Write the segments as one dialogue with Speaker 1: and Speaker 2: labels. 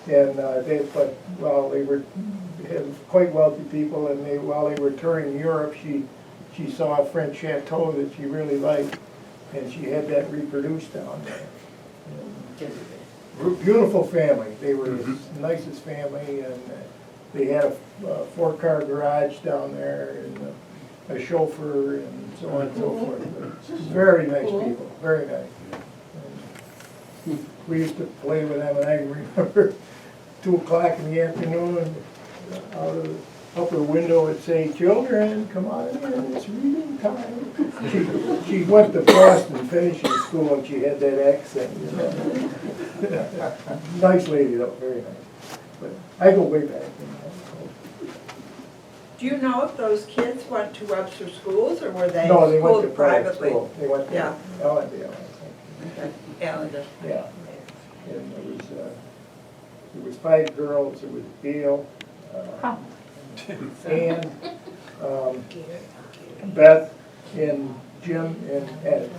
Speaker 1: And they were quite wealthy people, and while they were touring Europe, she saw a French chateau that she really liked, and she had that reproduced down there. And beautiful family. They were the nicest family, and they had a 4-car garage down there, and a chauffeur, and so on and so forth. But very nice people, very nice. And we used to play with them, and I remember 2 o'clock in the afternoon, and out of the upper window it'd say, "Children, come on in, it's reading time." She went to Boston finishing school, and she had that accent, you know. Nice lady though, very nice. But I go way back. You know.
Speaker 2: Do you know if those kids went to Webster schools, or were they
Speaker 1: No, they went to
Speaker 2: schooled
Speaker 1: private
Speaker 2: privately?
Speaker 1: school. They went to
Speaker 2: Yeah.
Speaker 1: Ellendale, I
Speaker 2: Okay. Yeah,
Speaker 1: think. Yeah. And there was 5 girls. It was Gail, Ann, Beth, and Jim, and Ed.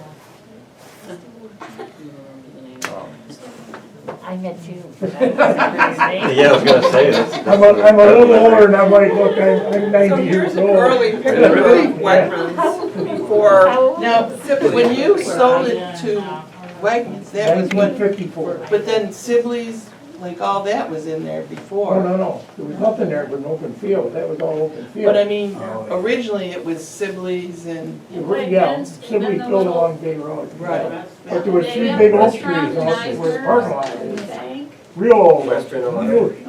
Speaker 3: I met you.
Speaker 4: Yeah, I was gonna say this.
Speaker 1: I'm a little older, and I'm like, look, I'm 90
Speaker 2: so
Speaker 1: years
Speaker 2: here's an
Speaker 1: old.
Speaker 2: early picture of Wegmans before
Speaker 5: Now,
Speaker 2: Sibley's.
Speaker 5: when you sold it to Wegmans, that was when,
Speaker 1: 1954.
Speaker 5: but then Sibley's, like all that was in there
Speaker 1: Oh,
Speaker 5: before.
Speaker 1: no, there was nothing there but an open field. That was all open field.
Speaker 5: But I mean, originally it was Sibley's and,
Speaker 1: Yeah, Sibley filled along Bay Road.
Speaker 5: right.
Speaker 1: But there were 3 big oak trees on where the parking lot is. Real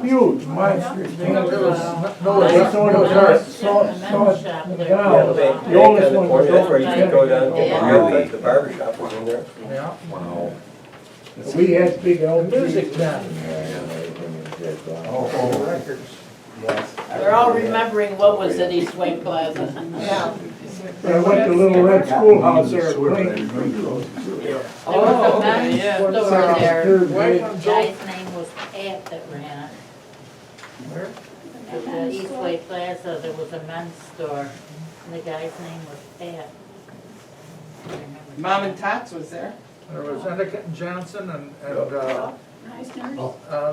Speaker 1: huge monsters.
Speaker 4: No,
Speaker 1: The oldest one was
Speaker 4: That's
Speaker 1: over
Speaker 4: where you could go down to
Speaker 3: Yeah.
Speaker 4: the barber shop was in there.
Speaker 1: Yeah.
Speaker 4: Wow.
Speaker 1: We had big oak trees.
Speaker 6: Music man.
Speaker 1: Records.
Speaker 4: Yes.
Speaker 3: They're all remembering what was at East Wake Plaza.
Speaker 2: Yeah.
Speaker 1: I went to Little Red Schoolhouse there. Playing.
Speaker 3: There was a
Speaker 5: okay,
Speaker 3: men's
Speaker 5: yeah.
Speaker 3: store
Speaker 1: Second,
Speaker 3: there.
Speaker 1: third
Speaker 3: The
Speaker 1: grade.
Speaker 3: guy's name was Pat that ran it.
Speaker 1: Where?
Speaker 3: At the East Wake Plaza, there was a men's store, and the guy's name was Pat. I remember.
Speaker 5: Mom and Tots was there.
Speaker 6: There was Endicott and Johnson, and there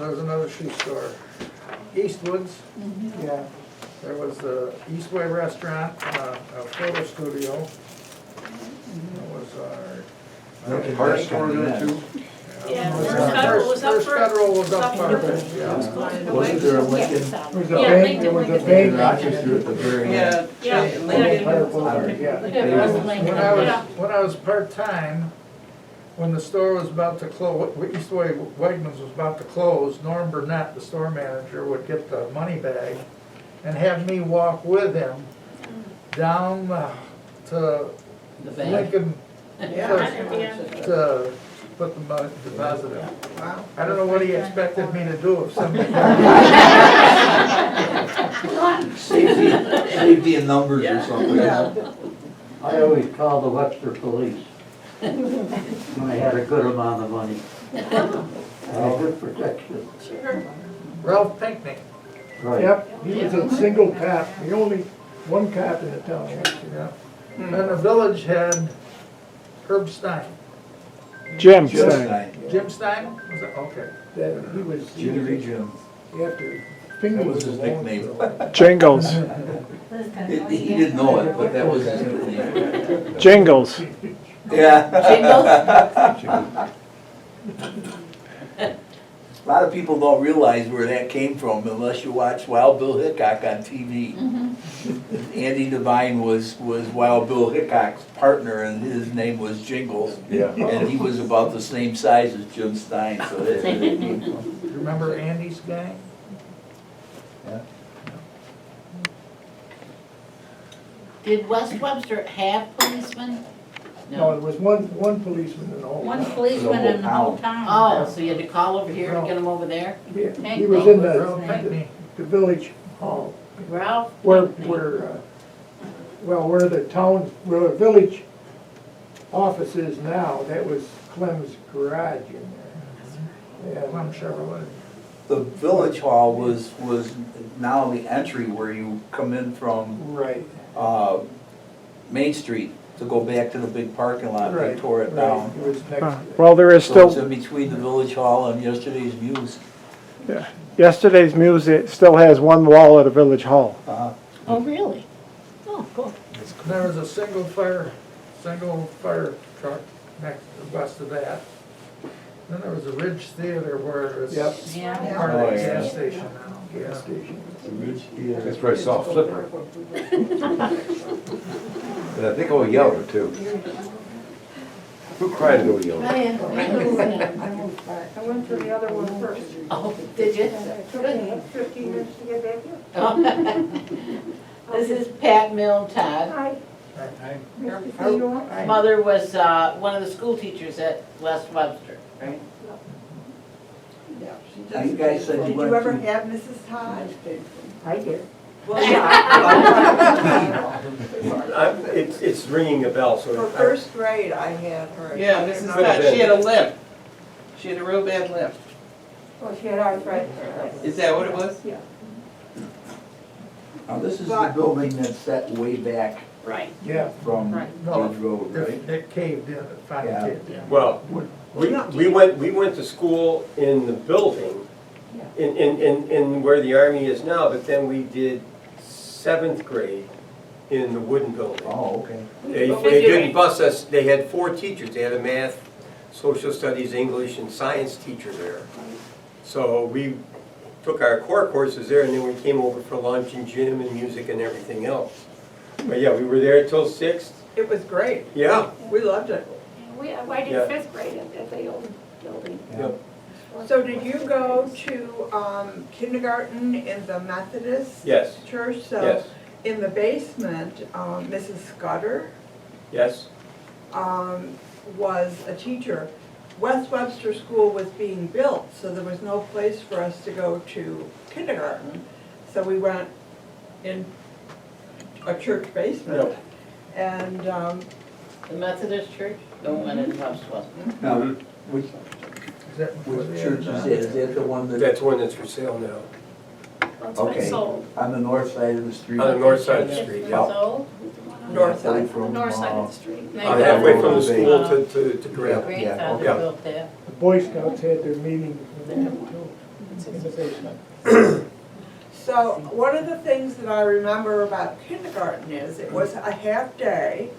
Speaker 6: was another shoe store. Eastwoods,
Speaker 1: Yeah.
Speaker 6: there was the Eastway Restaurant, a photo studio. There was
Speaker 7: Art store there too?
Speaker 3: Yeah,
Speaker 6: First
Speaker 3: First Federal was up
Speaker 6: First
Speaker 3: first.
Speaker 6: Federal was up first, yeah.
Speaker 7: Wasn't there a Lincoln?
Speaker 1: There was a
Speaker 3: Yeah,
Speaker 1: bank, there was a
Speaker 7: In
Speaker 1: bank.
Speaker 7: Rochester at the very end?
Speaker 5: Yeah.
Speaker 3: Yeah.
Speaker 5: Lincoln.
Speaker 1: Yeah.
Speaker 6: When I was part-time, when the store was about to close, Eastway Wegmans was about to close, Norm Burnett, the store manager, would get the money bag and have me walk with him down to Lincoln First to put the money, deposit in.
Speaker 2: Wow.
Speaker 6: I don't know what he expected me to do if somebody.
Speaker 7: Safety in numbers or something.
Speaker 2: Yeah.
Speaker 8: I always called the Webster police when I had a good amount of money. I had good protection.
Speaker 6: Ralph Pinckney.
Speaker 8: Right.
Speaker 1: Yep, he was a single cop, the only one cop in the town.
Speaker 6: Yeah. And the village had Herb Stein.
Speaker 9: Jim
Speaker 7: Jim
Speaker 9: Stein.
Speaker 7: Stein.
Speaker 6: Jim Stein? Was it? Okay.
Speaker 1: That he was.
Speaker 7: Jimmy Jim.
Speaker 1: After, finger
Speaker 7: That was
Speaker 1: was
Speaker 7: his
Speaker 1: alone
Speaker 7: nickname.
Speaker 1: for a while.
Speaker 9: Jingles.
Speaker 7: He didn't know it, but that was his nickname.
Speaker 9: Jingles.
Speaker 7: Yeah. A lot of people don't realize where that came from unless you watch Wild Bill Hickok on TV. Andy Devine was Wild Bill Hickok's partner, and his name was Jingles.
Speaker 4: Yeah.
Speaker 7: And he was about the same size as Jim Stein, so that's where it came from.
Speaker 6: You remember Andy's gang?
Speaker 3: Did West Webster have policemen?
Speaker 1: No, there was one policeman in the whole.
Speaker 3: One
Speaker 1: town.
Speaker 3: policeman in the whole town. Oh, so you had to call over here and get him over there?
Speaker 1: He was in
Speaker 6: Ralph Pinckney.
Speaker 1: the village hall,
Speaker 3: Ralph?
Speaker 1: where the village office is now, that was Clem's garage in there.
Speaker 6: Clem
Speaker 1: And
Speaker 6: Chevrolet.
Speaker 7: The village hall was now the entry where you come in from
Speaker 1: right,
Speaker 7: Main Street to go back to the big parking lot. They
Speaker 1: right.
Speaker 7: tore it
Speaker 1: right.
Speaker 7: down.
Speaker 1: It was next to
Speaker 9: Well, there is
Speaker 7: So it's
Speaker 9: still,
Speaker 7: in between the village hall and yesterday's views.
Speaker 9: Yesterday's music still has one wall at a village hall.
Speaker 10: Oh, really? Oh, cool.
Speaker 6: There was a single fire truck next, west of that. Then there was a Ridge Theater where it's
Speaker 1: Yep.
Speaker 3: Yeah.
Speaker 6: part of
Speaker 4: Oh,
Speaker 6: the
Speaker 4: yeah.
Speaker 6: gas station now.
Speaker 1: Gas station.
Speaker 11: That's where I saw Flipper. And I think I was yellow too. Who cried to go yellow?
Speaker 10: I
Speaker 2: went to the other one first.
Speaker 3: Oh, did you?
Speaker 2: Took me 15 minutes to get back here.
Speaker 3: This is Pat Milne Todd.
Speaker 2: Hi.
Speaker 6: Hi.
Speaker 3: Her mother was one of the school teachers at West Webster, right?
Speaker 7: Now, you guys said you
Speaker 2: Did
Speaker 7: went
Speaker 2: you ever
Speaker 7: to,
Speaker 2: have Mrs. Todd?
Speaker 10: I did.
Speaker 2: Well, yeah.
Speaker 4: It's ringing a bell, so.
Speaker 2: For first grade, I had her.
Speaker 5: Yeah, Mrs. Todd, she had a limp. She had a real bad limp.
Speaker 2: Well, she had arthritis.
Speaker 5: Is that what it was?
Speaker 2: Yeah.
Speaker 7: now this is the building that's set way back
Speaker 10: Right.
Speaker 1: Yeah.
Speaker 7: from
Speaker 10: Right.
Speaker 7: Ridge Road, right?
Speaker 6: It caved in, it finally
Speaker 7: Yeah.
Speaker 6: caved in.
Speaker 4: Well, we went to school in the building, in where the Army is now, but then we did 7th grade in the wooden building.
Speaker 7: Oh, okay.
Speaker 4: They didn't bus us, they had 4 teachers, they had a math, social studies, English, and science teacher there. So we took our core courses there, and then we came over for lunch and gym and music and everything else. But yeah, we were there till 6th,
Speaker 2: It was great.
Speaker 4: yeah.
Speaker 2: We loved it.
Speaker 10: I
Speaker 4: Yeah.
Speaker 10: did 5th grade at the old building.
Speaker 4: Yep.
Speaker 2: So did you go to kindergarten in the Methodist
Speaker 4: Yes,
Speaker 2: church? So
Speaker 4: yes,
Speaker 2: in the basement, Mrs. Scudder
Speaker 4: yes.
Speaker 2: was a teacher. West Webster School was being built, so there was no place for us to go to kindergarten. So we went in a church basement.
Speaker 4: Yep.
Speaker 2: And
Speaker 3: The Methodist Church, the one in West Webster.
Speaker 7: Now, which,
Speaker 6: Is that before
Speaker 7: which
Speaker 6: they
Speaker 7: church is
Speaker 6: had
Speaker 7: that? Is that the one that,
Speaker 4: That's one that's for sale now,
Speaker 10: That's what
Speaker 7: Okay.
Speaker 10: I sold.
Speaker 7: on the north side of the street?
Speaker 4: on the north side of the street, yeah.
Speaker 3: So,
Speaker 2: north
Speaker 7: Halfway
Speaker 2: side.
Speaker 7: from,
Speaker 10: North side of the street.
Speaker 4: Halfway from the school to Graham.
Speaker 3: grandfather
Speaker 4: Yeah.
Speaker 3: built that.
Speaker 1: The Boy Scouts had their meeting in the basement.
Speaker 2: So one of the things that I remember about kindergarten is it was a half day,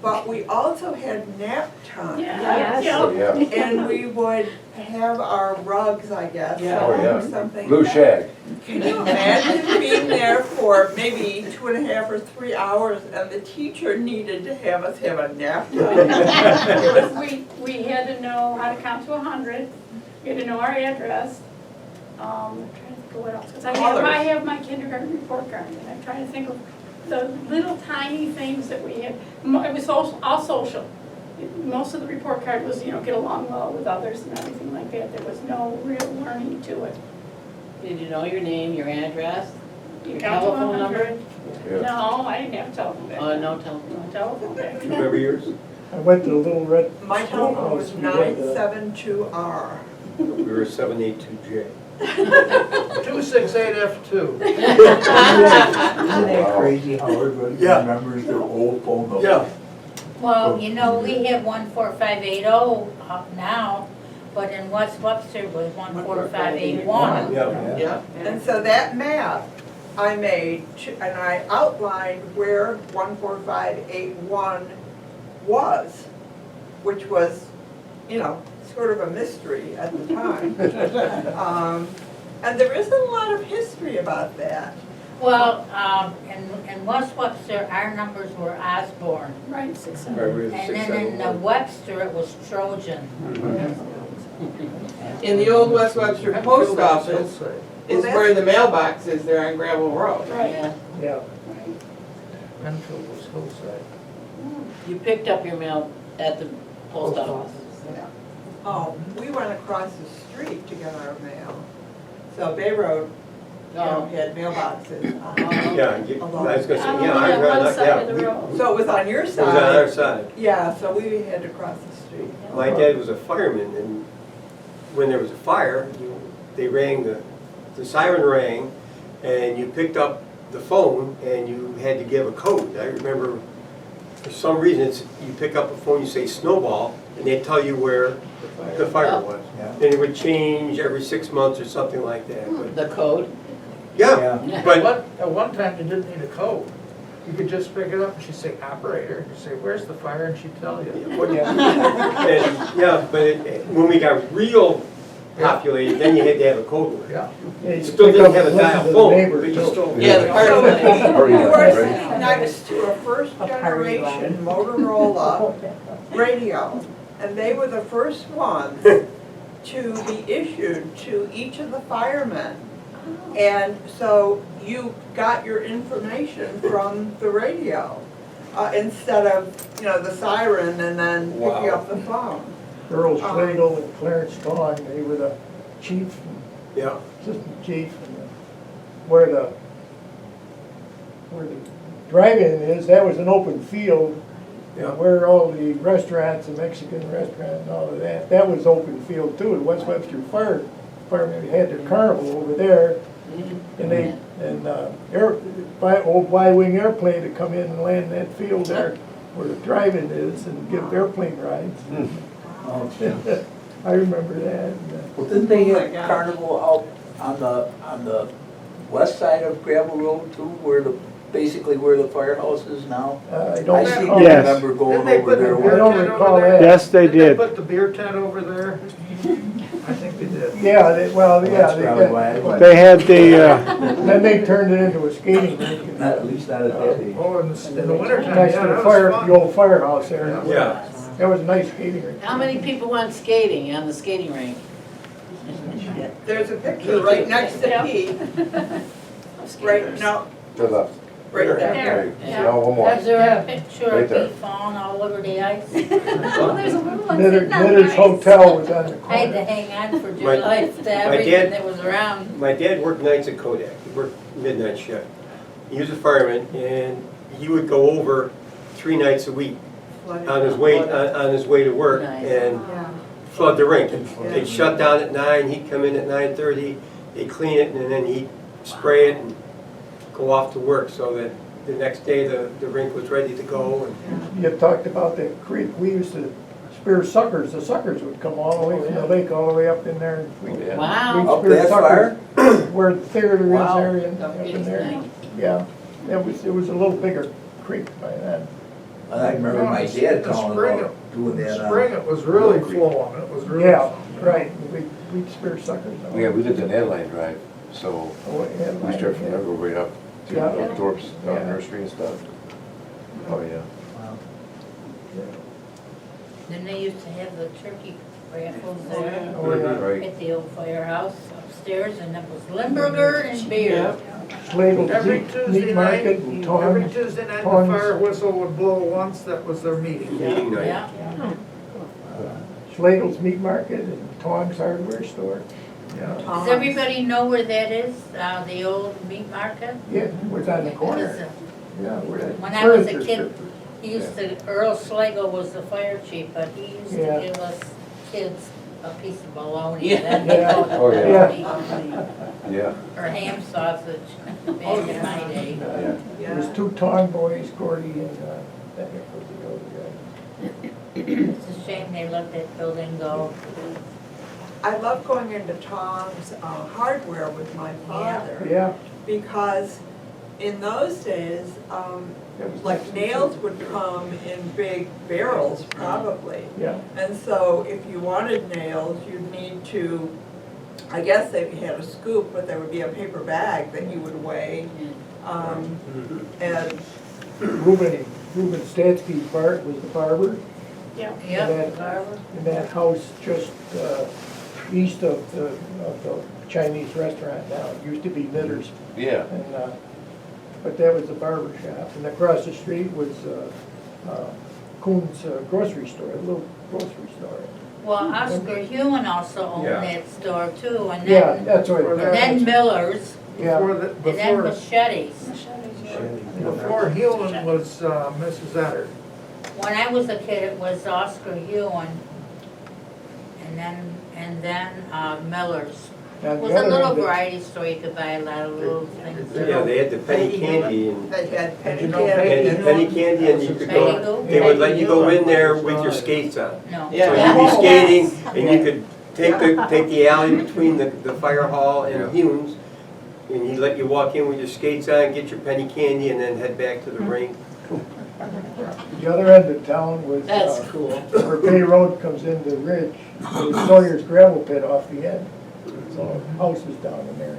Speaker 2: but we also had nap time.
Speaker 10: Yeah.
Speaker 11: Oh, yeah.
Speaker 2: And we would have our rugs, I guess,
Speaker 5: Yeah.
Speaker 11: Oh, yeah.
Speaker 2: or something.
Speaker 11: Blue shag.
Speaker 2: Can you imagine being there for maybe 2.5 or 3 hours and the teacher needed to have us have a nap time?
Speaker 10: We had to know how to count to 100, we had to know our address. I'm trying to think of what else, because I have my kindergarten report card, and I'm trying to think of the little tiny things that we had. It was all social. Most of the report card was, get along well with others and everything like that. There was no real learning to it.
Speaker 3: Did you know your name, your address, your
Speaker 10: Count to
Speaker 3: telephone
Speaker 10: 100.
Speaker 3: number?
Speaker 11: Yeah.
Speaker 10: No, I didn't have a telephone back then.
Speaker 3: No telephone.
Speaker 10: No telephone back
Speaker 4: Do
Speaker 10: then.
Speaker 4: you remember yours?
Speaker 1: I went to the Little Red
Speaker 2: My telephone was
Speaker 1: Schoolhouse. We had,
Speaker 2: 972R.
Speaker 4: We were 782J.
Speaker 6: 268F2.
Speaker 7: Isn't that crazy how everybody
Speaker 4: Yeah.
Speaker 7: remembers their old phone number?
Speaker 4: Yeah.
Speaker 12: Well, we had 14580 now, but in West Webster it was 14581.
Speaker 4: Yeah.
Speaker 5: Yeah.
Speaker 2: And so that map I made, and I outlined where 14581 was, which was, sort of a mystery at the time. And there isn't a lot of history about that.
Speaker 12: Well, in West Webster, our numbers were Osborne.
Speaker 10: Right, 600.
Speaker 4: Right, we were
Speaker 12: And then in
Speaker 4: 671.
Speaker 12: Webster, it was Trojan.
Speaker 5: In the old West Webster post office is where the mailbox is there on Gravel Road.
Speaker 10: Right.
Speaker 3: Yeah.
Speaker 1: Yeah.
Speaker 6: Enfield was hillside.
Speaker 3: You picked up your mail at the post office.
Speaker 2: Oh, we went across the street to get our mail. So Bay Road, had mailboxes.
Speaker 4: Yeah, I was gonna say,
Speaker 10: I'm
Speaker 4: yeah,
Speaker 10: only on one
Speaker 4: I,
Speaker 10: side of the
Speaker 4: yeah.
Speaker 10: road.
Speaker 2: So it was on your
Speaker 4: It was on our
Speaker 2: side?
Speaker 4: side.
Speaker 2: Yeah, so we had to cross the street.
Speaker 4: My dad was a fireman, and when there was a fire, they rang, the siren rang, and you picked up the phone, and you had to give a code. I remember for some reason, it's, you pick up a phone, you say Snowball, and they tell you where the fire was.
Speaker 7: Yeah.
Speaker 4: And it would change every 6 months or something like that, but,
Speaker 5: The code.
Speaker 4: yeah, but,
Speaker 6: At one time, you didn't need a code. You could just pick it up and she'd say, operator, you say, where's the fire? And she'd tell you.
Speaker 4: but when we got real populated, then you had to have a code word.
Speaker 6: Yeah.
Speaker 1: Yeah, you
Speaker 4: Still
Speaker 1: pick
Speaker 4: didn't
Speaker 1: up
Speaker 4: have a
Speaker 1: and listen
Speaker 4: dial
Speaker 1: to the
Speaker 4: phone,
Speaker 1: neighbor,
Speaker 4: but you
Speaker 1: too.
Speaker 4: still.
Speaker 5: Yeah, the party
Speaker 2: So,
Speaker 5: line.
Speaker 11: Party
Speaker 2: you
Speaker 11: line,
Speaker 2: were
Speaker 11: right?
Speaker 2: sitting next to a first generation Motorola radio, and they were the first ones to be issued to each of the firemen. And so you got your information from the radio, instead of, the siren and then picking
Speaker 4: Wow.
Speaker 2: up the phone.
Speaker 1: Earl Schlegel and Clarence Tong, they were the chief, and
Speaker 4: Yeah,
Speaker 1: assistant chief, and where the drive-in is, that was an open field.
Speaker 4: yeah.
Speaker 1: Where all the restaurants, the Mexican restaurant and all of that, that was open field too. The West Webster firemen had their carnival over there. And old Y-wing airplane to come in and land in that field there where the drive-in is and give airplane rides.
Speaker 7: Oh,
Speaker 1: I remember that.
Speaker 7: well, didn't they
Speaker 2: Oh my
Speaker 7: have
Speaker 2: gosh.
Speaker 7: carnival out on the west side of Gravel Road too, basically where the firehouse is now?
Speaker 1: I
Speaker 7: I
Speaker 1: don't
Speaker 7: seem to
Speaker 1: recall.
Speaker 9: Yes.
Speaker 7: remember going
Speaker 6: Didn't they
Speaker 7: over
Speaker 6: put the
Speaker 7: there.
Speaker 6: beer
Speaker 1: I don't
Speaker 6: tent
Speaker 1: recall
Speaker 6: over there?
Speaker 1: that.
Speaker 9: Yes, they
Speaker 6: Didn't
Speaker 9: did.
Speaker 6: Put the beer tent over there? I think they did.
Speaker 1: Yeah, yeah,
Speaker 7: That's
Speaker 1: they
Speaker 7: probably
Speaker 1: got-
Speaker 7: why I went.
Speaker 9: They had the,
Speaker 1: then they turned it into a skating rink.
Speaker 7: Not, at least not at that age.
Speaker 6: Oh, in the wintertime,
Speaker 1: Nice
Speaker 6: yeah,
Speaker 1: little
Speaker 6: that
Speaker 1: fire,
Speaker 6: was
Speaker 1: the
Speaker 6: fun.
Speaker 1: old firehouse there.
Speaker 4: Yeah.
Speaker 1: That was a nice skating rink.
Speaker 5: How many people went skating on the skating rink?
Speaker 2: There's a picture right next to Pete, right, no,
Speaker 11: To the,
Speaker 2: right there.
Speaker 11: okay, no, one more.
Speaker 12: Is there a picture
Speaker 11: Right
Speaker 12: of
Speaker 11: there.
Speaker 12: me falling all over the ice?
Speaker 10: Oh, there's a little one
Speaker 1: Knitters
Speaker 10: sitting on the ice.
Speaker 1: Hotel was on the
Speaker 12: I had to
Speaker 1: corner.
Speaker 12: hang on for dear
Speaker 4: My-
Speaker 12: life to
Speaker 4: my
Speaker 12: everything
Speaker 4: dad-
Speaker 12: that was around.
Speaker 4: My dad worked nights at Kodak, he worked midnight shift. He was a fireman, and he would go over 3 nights a week on his way to work
Speaker 5: Nice.
Speaker 4: and
Speaker 2: Yeah.
Speaker 4: flood the rink. They'd shut down at 9, he'd come in at 9:30, they'd clean it, and then he'd spray it and go off to work, so that the next day the rink was ready to go. And
Speaker 1: You talked about that creek, we used to spear suckers, the suckers would come all the way from the lake, all the way up in there. And we'd
Speaker 5: Wow.
Speaker 7: Up
Speaker 1: spear
Speaker 7: that
Speaker 1: suckers where the theater is
Speaker 5: Wow.
Speaker 1: there and up in
Speaker 5: Big
Speaker 1: there.
Speaker 5: thing.
Speaker 1: Yeah, it was a little bigger creek by then.
Speaker 7: I remember my dad
Speaker 6: In the
Speaker 7: telling
Speaker 6: spring,
Speaker 7: about doing
Speaker 6: In
Speaker 7: that.
Speaker 6: the spring, it was really flowing, it was really.
Speaker 1: Yeah,
Speaker 6: flowing.
Speaker 1: right, we'd spear suckers.
Speaker 11: Yeah, we lived in Adeline Drive, so
Speaker 1: Oh, yeah,
Speaker 11: we started from there, go right up to
Speaker 1: Yeah.
Speaker 11: Thorpe's
Speaker 1: Yeah.
Speaker 11: nursery and stuff. Oh, yeah.
Speaker 12: Then they used to have the turkey raffles there
Speaker 1: Oh, yeah.
Speaker 11: Right.
Speaker 12: at the old firehouse upstairs, and it was Limburger and beer.
Speaker 1: Schlegel's
Speaker 6: Every
Speaker 1: meat
Speaker 6: Tuesday
Speaker 1: market
Speaker 6: night,
Speaker 1: and
Speaker 6: every
Speaker 1: Tongs.
Speaker 6: Tuesday night, the
Speaker 1: Tongs.
Speaker 6: fire whistle would blow once, that was their meeting.
Speaker 4: meeting night.
Speaker 12: Yeah.
Speaker 1: Schlegel's meat market and Tongs hardware store.
Speaker 6: Yeah.
Speaker 12: Does everybody know where that is, the old meat market?
Speaker 1: Yeah, it was on the
Speaker 12: Because,
Speaker 1: corner. Yeah, where that
Speaker 12: when I was a
Speaker 1: furniture
Speaker 12: kid,
Speaker 1: store.
Speaker 12: he used to, Earl Schlegel was the fire chief, but he used to
Speaker 1: Yeah.
Speaker 12: give us kids a piece of bologna.
Speaker 5: Yeah.
Speaker 12: Then they
Speaker 1: Yeah.
Speaker 12: called it
Speaker 11: Oh, yeah.
Speaker 12: bologna,
Speaker 11: Yeah,
Speaker 12: or ham sausage back in my day.
Speaker 11: yeah.
Speaker 1: There was 2 Tong boys, Gordy and, that was the other guy.
Speaker 12: It's a shame they let that building go.
Speaker 2: I love going into Tom's Hardware with my father.
Speaker 1: Yeah.
Speaker 2: Because in those days,
Speaker 1: that was
Speaker 2: like
Speaker 1: nice.
Speaker 2: nails would come in big barrels probably.
Speaker 1: Yeah,
Speaker 2: And so if you wanted nails, you'd need to, I guess they had a scoop, but there would be a paper bag that you would weigh. And
Speaker 1: Reuben Statsky's Bart was the barber.
Speaker 10: Yeah.
Speaker 12: Yep, Barbara.
Speaker 1: In that house just east of the Chinese restaurant now. It used to be Knitters.
Speaker 11: Yeah.
Speaker 1: And, but that was the barber shop. And across the street was Kuhn's grocery store, a little grocery store.
Speaker 12: Well, Oscar Hewen also owned
Speaker 4: Yeah.
Speaker 12: that store too, and
Speaker 1: Yeah,
Speaker 12: then,
Speaker 1: that's right.
Speaker 6: Or
Speaker 12: and then Miller's,
Speaker 1: Yeah.
Speaker 6: Before, the-
Speaker 12: and then
Speaker 6: before,
Speaker 12: Machete's.
Speaker 6: before Hewlin was Mrs. Etter.
Speaker 12: When I was a kid, it was Oscar Hewen, and then Miller's.
Speaker 1: On
Speaker 12: It
Speaker 1: the
Speaker 12: was a
Speaker 1: other
Speaker 12: little
Speaker 1: end, it-
Speaker 12: variety store, you could buy a lot of little things.
Speaker 4: Yeah, they had the penny candy and
Speaker 2: They had penny
Speaker 6: You know,
Speaker 2: candy.
Speaker 4: penny candy and you could go, they would let you go in there with your skates on.
Speaker 12: No.
Speaker 4: So
Speaker 5: Yeah.
Speaker 4: you'd be skating and you could take the alley between the fire hall and Humes. And he'd let you walk in with your skates on, get your penny candy and then head back to the rink.
Speaker 1: The other end of town was,
Speaker 3: That's cool.
Speaker 1: where Bay Road comes into Ridge, there was Sawyer's gravel pit off the end. So houses down in there,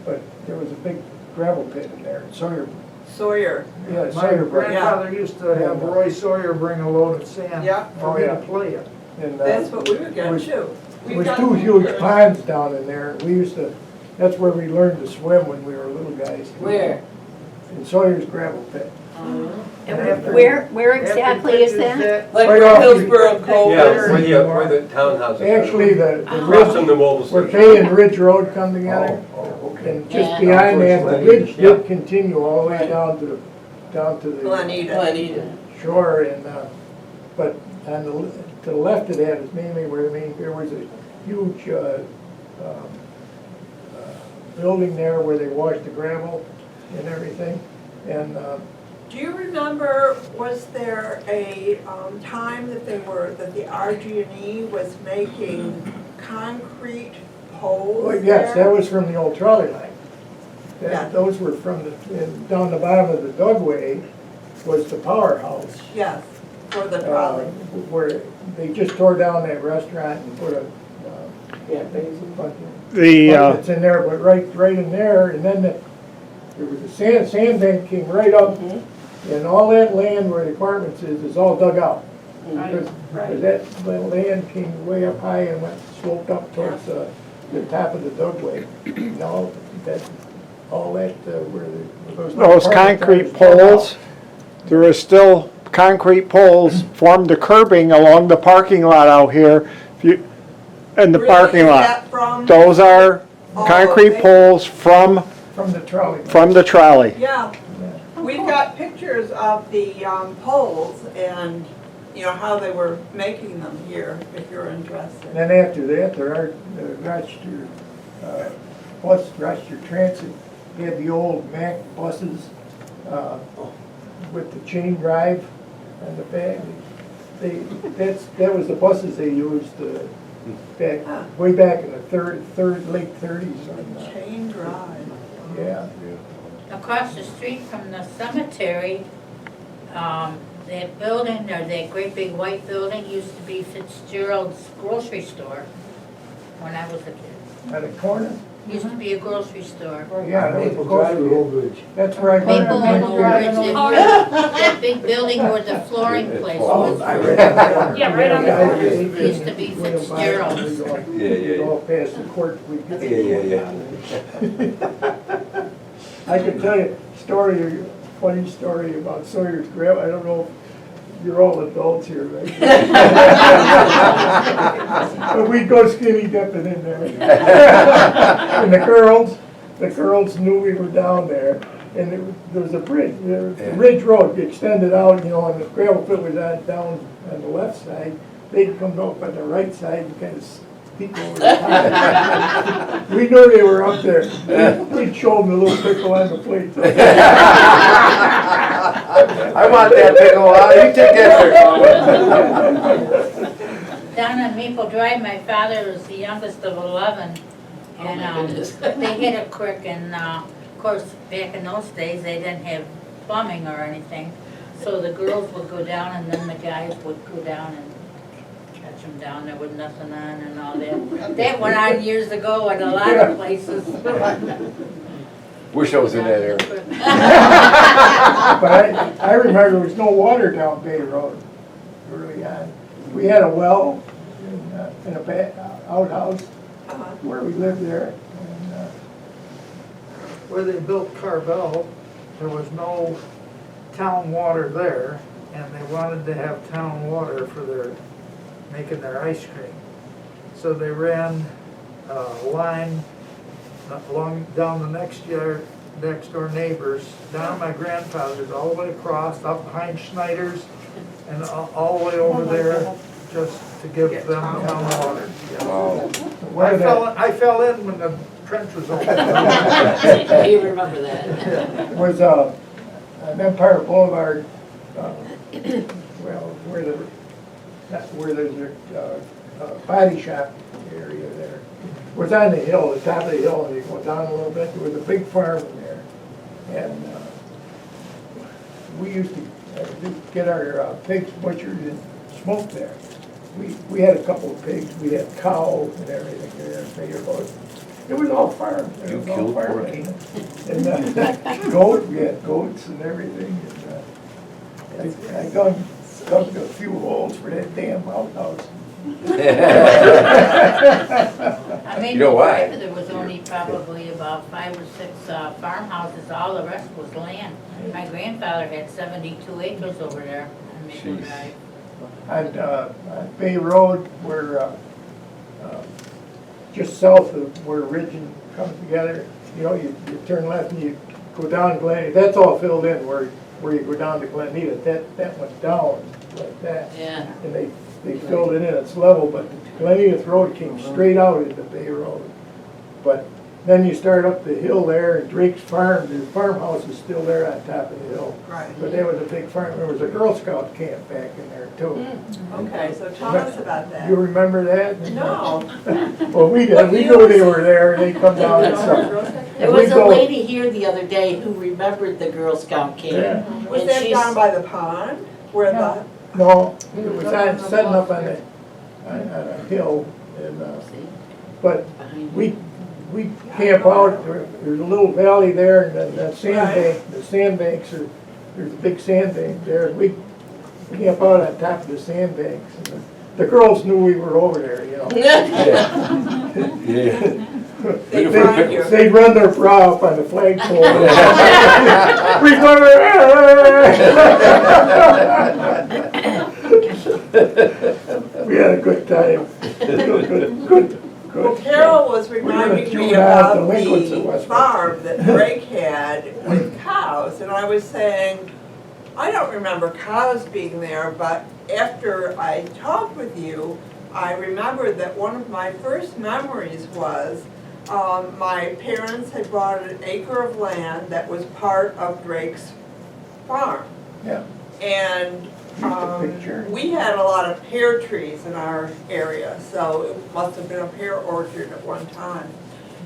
Speaker 1: but there was a big gravel pit in there, Sawyer,
Speaker 2: Sawyer.
Speaker 1: yeah,
Speaker 6: My
Speaker 1: Sawyer brothers.
Speaker 6: grandfather used to have Roy Sawyer bring a load of sand
Speaker 2: Yeah.
Speaker 6: for me to play it.
Speaker 1: And,
Speaker 2: That's what we would get
Speaker 1: was-
Speaker 2: too.
Speaker 1: There was two huge ponds down in there. We used to, that's where we learned to swim when we were little guys.
Speaker 3: Where?
Speaker 1: In Sawyer's gravel pit.
Speaker 6: After-
Speaker 10: Where
Speaker 6: after
Speaker 10: exactly is
Speaker 6: pictures
Speaker 10: that?
Speaker 5: Like
Speaker 1: Right
Speaker 5: where
Speaker 1: off
Speaker 5: Hillsborough Cove
Speaker 4: Yeah,
Speaker 5: is.
Speaker 4: where the townhouses are.
Speaker 1: Actually, the
Speaker 4: Across from
Speaker 1: ridge,
Speaker 4: the mobile
Speaker 1: where
Speaker 4: station.
Speaker 1: Kay and Ridge Road come together, and just
Speaker 3: Yeah.
Speaker 1: behind that, the ridge
Speaker 4: Yeah.
Speaker 1: did continue all the way down to the
Speaker 2: Glenita.
Speaker 5: Glenita.
Speaker 1: shore, and, but on the, to the left of that is mainly where, there was a huge, building there where they washed the gravel and everything, and,
Speaker 2: Do you remember, was there a time that that the RG&E was making concrete poles
Speaker 1: well, yes,
Speaker 2: there?
Speaker 1: that was from the old trolley line.
Speaker 2: Yeah.
Speaker 1: Those were from and down the bottom of the Dugway was the powerhouse.
Speaker 2: Yes, for the trolley.
Speaker 1: Where they just tore down that restaurant and put a,
Speaker 5: Yeah, basically.
Speaker 1: it's in there, but right in there, and then there was a sandbank came right up, and all that land where the apartments is all dug out. Because that land came way up high and went sloped up towards the top of the Dugway. And all that, where
Speaker 9: Those concrete poles, there is still concrete poles formed the curbing along the parking lot out here. In the
Speaker 2: Really?
Speaker 9: parking
Speaker 2: Is
Speaker 9: lot.
Speaker 2: that from-
Speaker 9: Those are concrete
Speaker 2: okay.
Speaker 9: poles from
Speaker 1: the trolley.
Speaker 9: the trolley.
Speaker 2: Yeah, we've got pictures of the poles and, you know, how they were making them here, if you're interested.
Speaker 1: And then after that, there are Rochester Transit, they had the old Mack buses with the chain drive on the back. That was the buses they used way back in the late 30s.
Speaker 2: Chain drive.
Speaker 1: Yeah.
Speaker 12: Across the street from the cemetery, that building, or that great big white building, used to be Fitzgerald's grocery store when I was a kid.
Speaker 1: At the corner?
Speaker 12: Used to be a grocery store.
Speaker 1: Yeah, that was
Speaker 8: Maple
Speaker 1: close
Speaker 8: Drive
Speaker 1: to
Speaker 8: or Old Ridge?
Speaker 1: That's where I
Speaker 12: Maple
Speaker 1: learned.
Speaker 12: and Old Ridge, that big building where the flooring place was.
Speaker 1: I read that.
Speaker 10: Yeah, right on the
Speaker 1: Yeah,
Speaker 10: corner.
Speaker 1: it
Speaker 12: Used to be Fitzgerald's.
Speaker 11: Yeah.
Speaker 1: All past the court.
Speaker 11: Yeah.
Speaker 1: I can tell you a funny story about Sawyer's Gravel. I don't know if you're all adults here, right? But we'd go skinny dipping in there. And the girls knew we were down there. And there was a bridge, the Ridge Road extended out, you know, and the gravel pit was down on the left side. They'd come up on the right side and kind of peek over the top. We knew they were up there. We'd show them the little pickle on the plate.
Speaker 11: I want that pickle out, you take that pickle.
Speaker 12: Down on Maple Drive, my father was the youngest of 11. And they hit a creek, and of course, back in those days, they didn't have plumbing or anything. So the girls would go down, and then the guys would go down and catch them down there with nothing on and all that. That went on years ago at a lot of places.
Speaker 11: Wish I was in that area.
Speaker 1: But I remember there was no water down Bay Road early on. We had a well in a outhouse where we lived there. And,
Speaker 6: Where they built Carvel, there was no town water there, and they wanted to have town water for making their ice cream. So they ran a line down the next door neighbors, down my grandfather's, all the way across, up behind Schneider's, and all the way over there, just to give them town water.
Speaker 11: Wow.
Speaker 1: one of the,
Speaker 6: I fell in when the trench was open.
Speaker 3: You remember that?
Speaker 1: was, on Empire Boulevard, well, where there's a body shop area there. It was on the hill, the top of the hill, and you go down a little bit, there was a big farm in there. And we used to get our pigs butchered and smoked there. We had a couple of pigs, we had cows and everything there. It was all farm. It
Speaker 11: You
Speaker 1: was all
Speaker 11: killed
Speaker 1: farming.
Speaker 11: porky.
Speaker 1: And we had goats and everything. And, I dug a few holes for that damn outhouse.
Speaker 12: I mean,
Speaker 11: You know why?
Speaker 12: there was only probably about 5 or 6 farmhouses, all the rest was land. My grandfather had 72 acres over there on Maple
Speaker 11: Jeez.
Speaker 12: Drive.
Speaker 1: On Bay Road, where, just south of where Ridge and comes together, you know, you turn left and you go down Glen, that's all filled in where you go down to Glenita, that went down like that.
Speaker 3: Yeah.
Speaker 1: And they filled it in, it's level, but Glenita Road came straight out into Bay Road. But then you start up the hill there, and Drake's Farm, the farmhouse is still there on top of the hill.
Speaker 2: Right.
Speaker 1: But there was a big farm, there was a Girl Scout camp back in there too.
Speaker 2: Okay, so tell us about that.
Speaker 1: You remember that?
Speaker 2: No.
Speaker 1: Well, we did, we knew they were there, they come down and stuff.
Speaker 3: There was a lady here the other day who remembered the Girl Scout camp.
Speaker 1: Yeah.
Speaker 2: Was
Speaker 3: And
Speaker 2: that
Speaker 3: she's-
Speaker 2: down by the pond, where the,
Speaker 1: No, it was setting up on a hill, and, but we camp out, there's a little valley there, and then that sandbank, the sandbanks are, there's a big sandbank there, and we camp out on top of the sandbanks. And the girls knew we were over there, you know.
Speaker 11: Yeah.
Speaker 2: they find you?
Speaker 1: They'd run their bra up on the flagpole. We had a good time. Good.
Speaker 2: Well, Carol was reminding me
Speaker 1: tune out
Speaker 2: about
Speaker 1: the delinquents at
Speaker 2: the
Speaker 1: West
Speaker 2: farm that Drake had with cows, and I was saying, I don't remember cows being there, but after I talked with you, I remembered that one of my first memories was my parents had bought an acre of land that was part of Drake's farm.
Speaker 1: Yeah.
Speaker 2: And
Speaker 1: Picture.
Speaker 2: we had a lot of pear trees in our area, so it must have been a pear orchard at one time.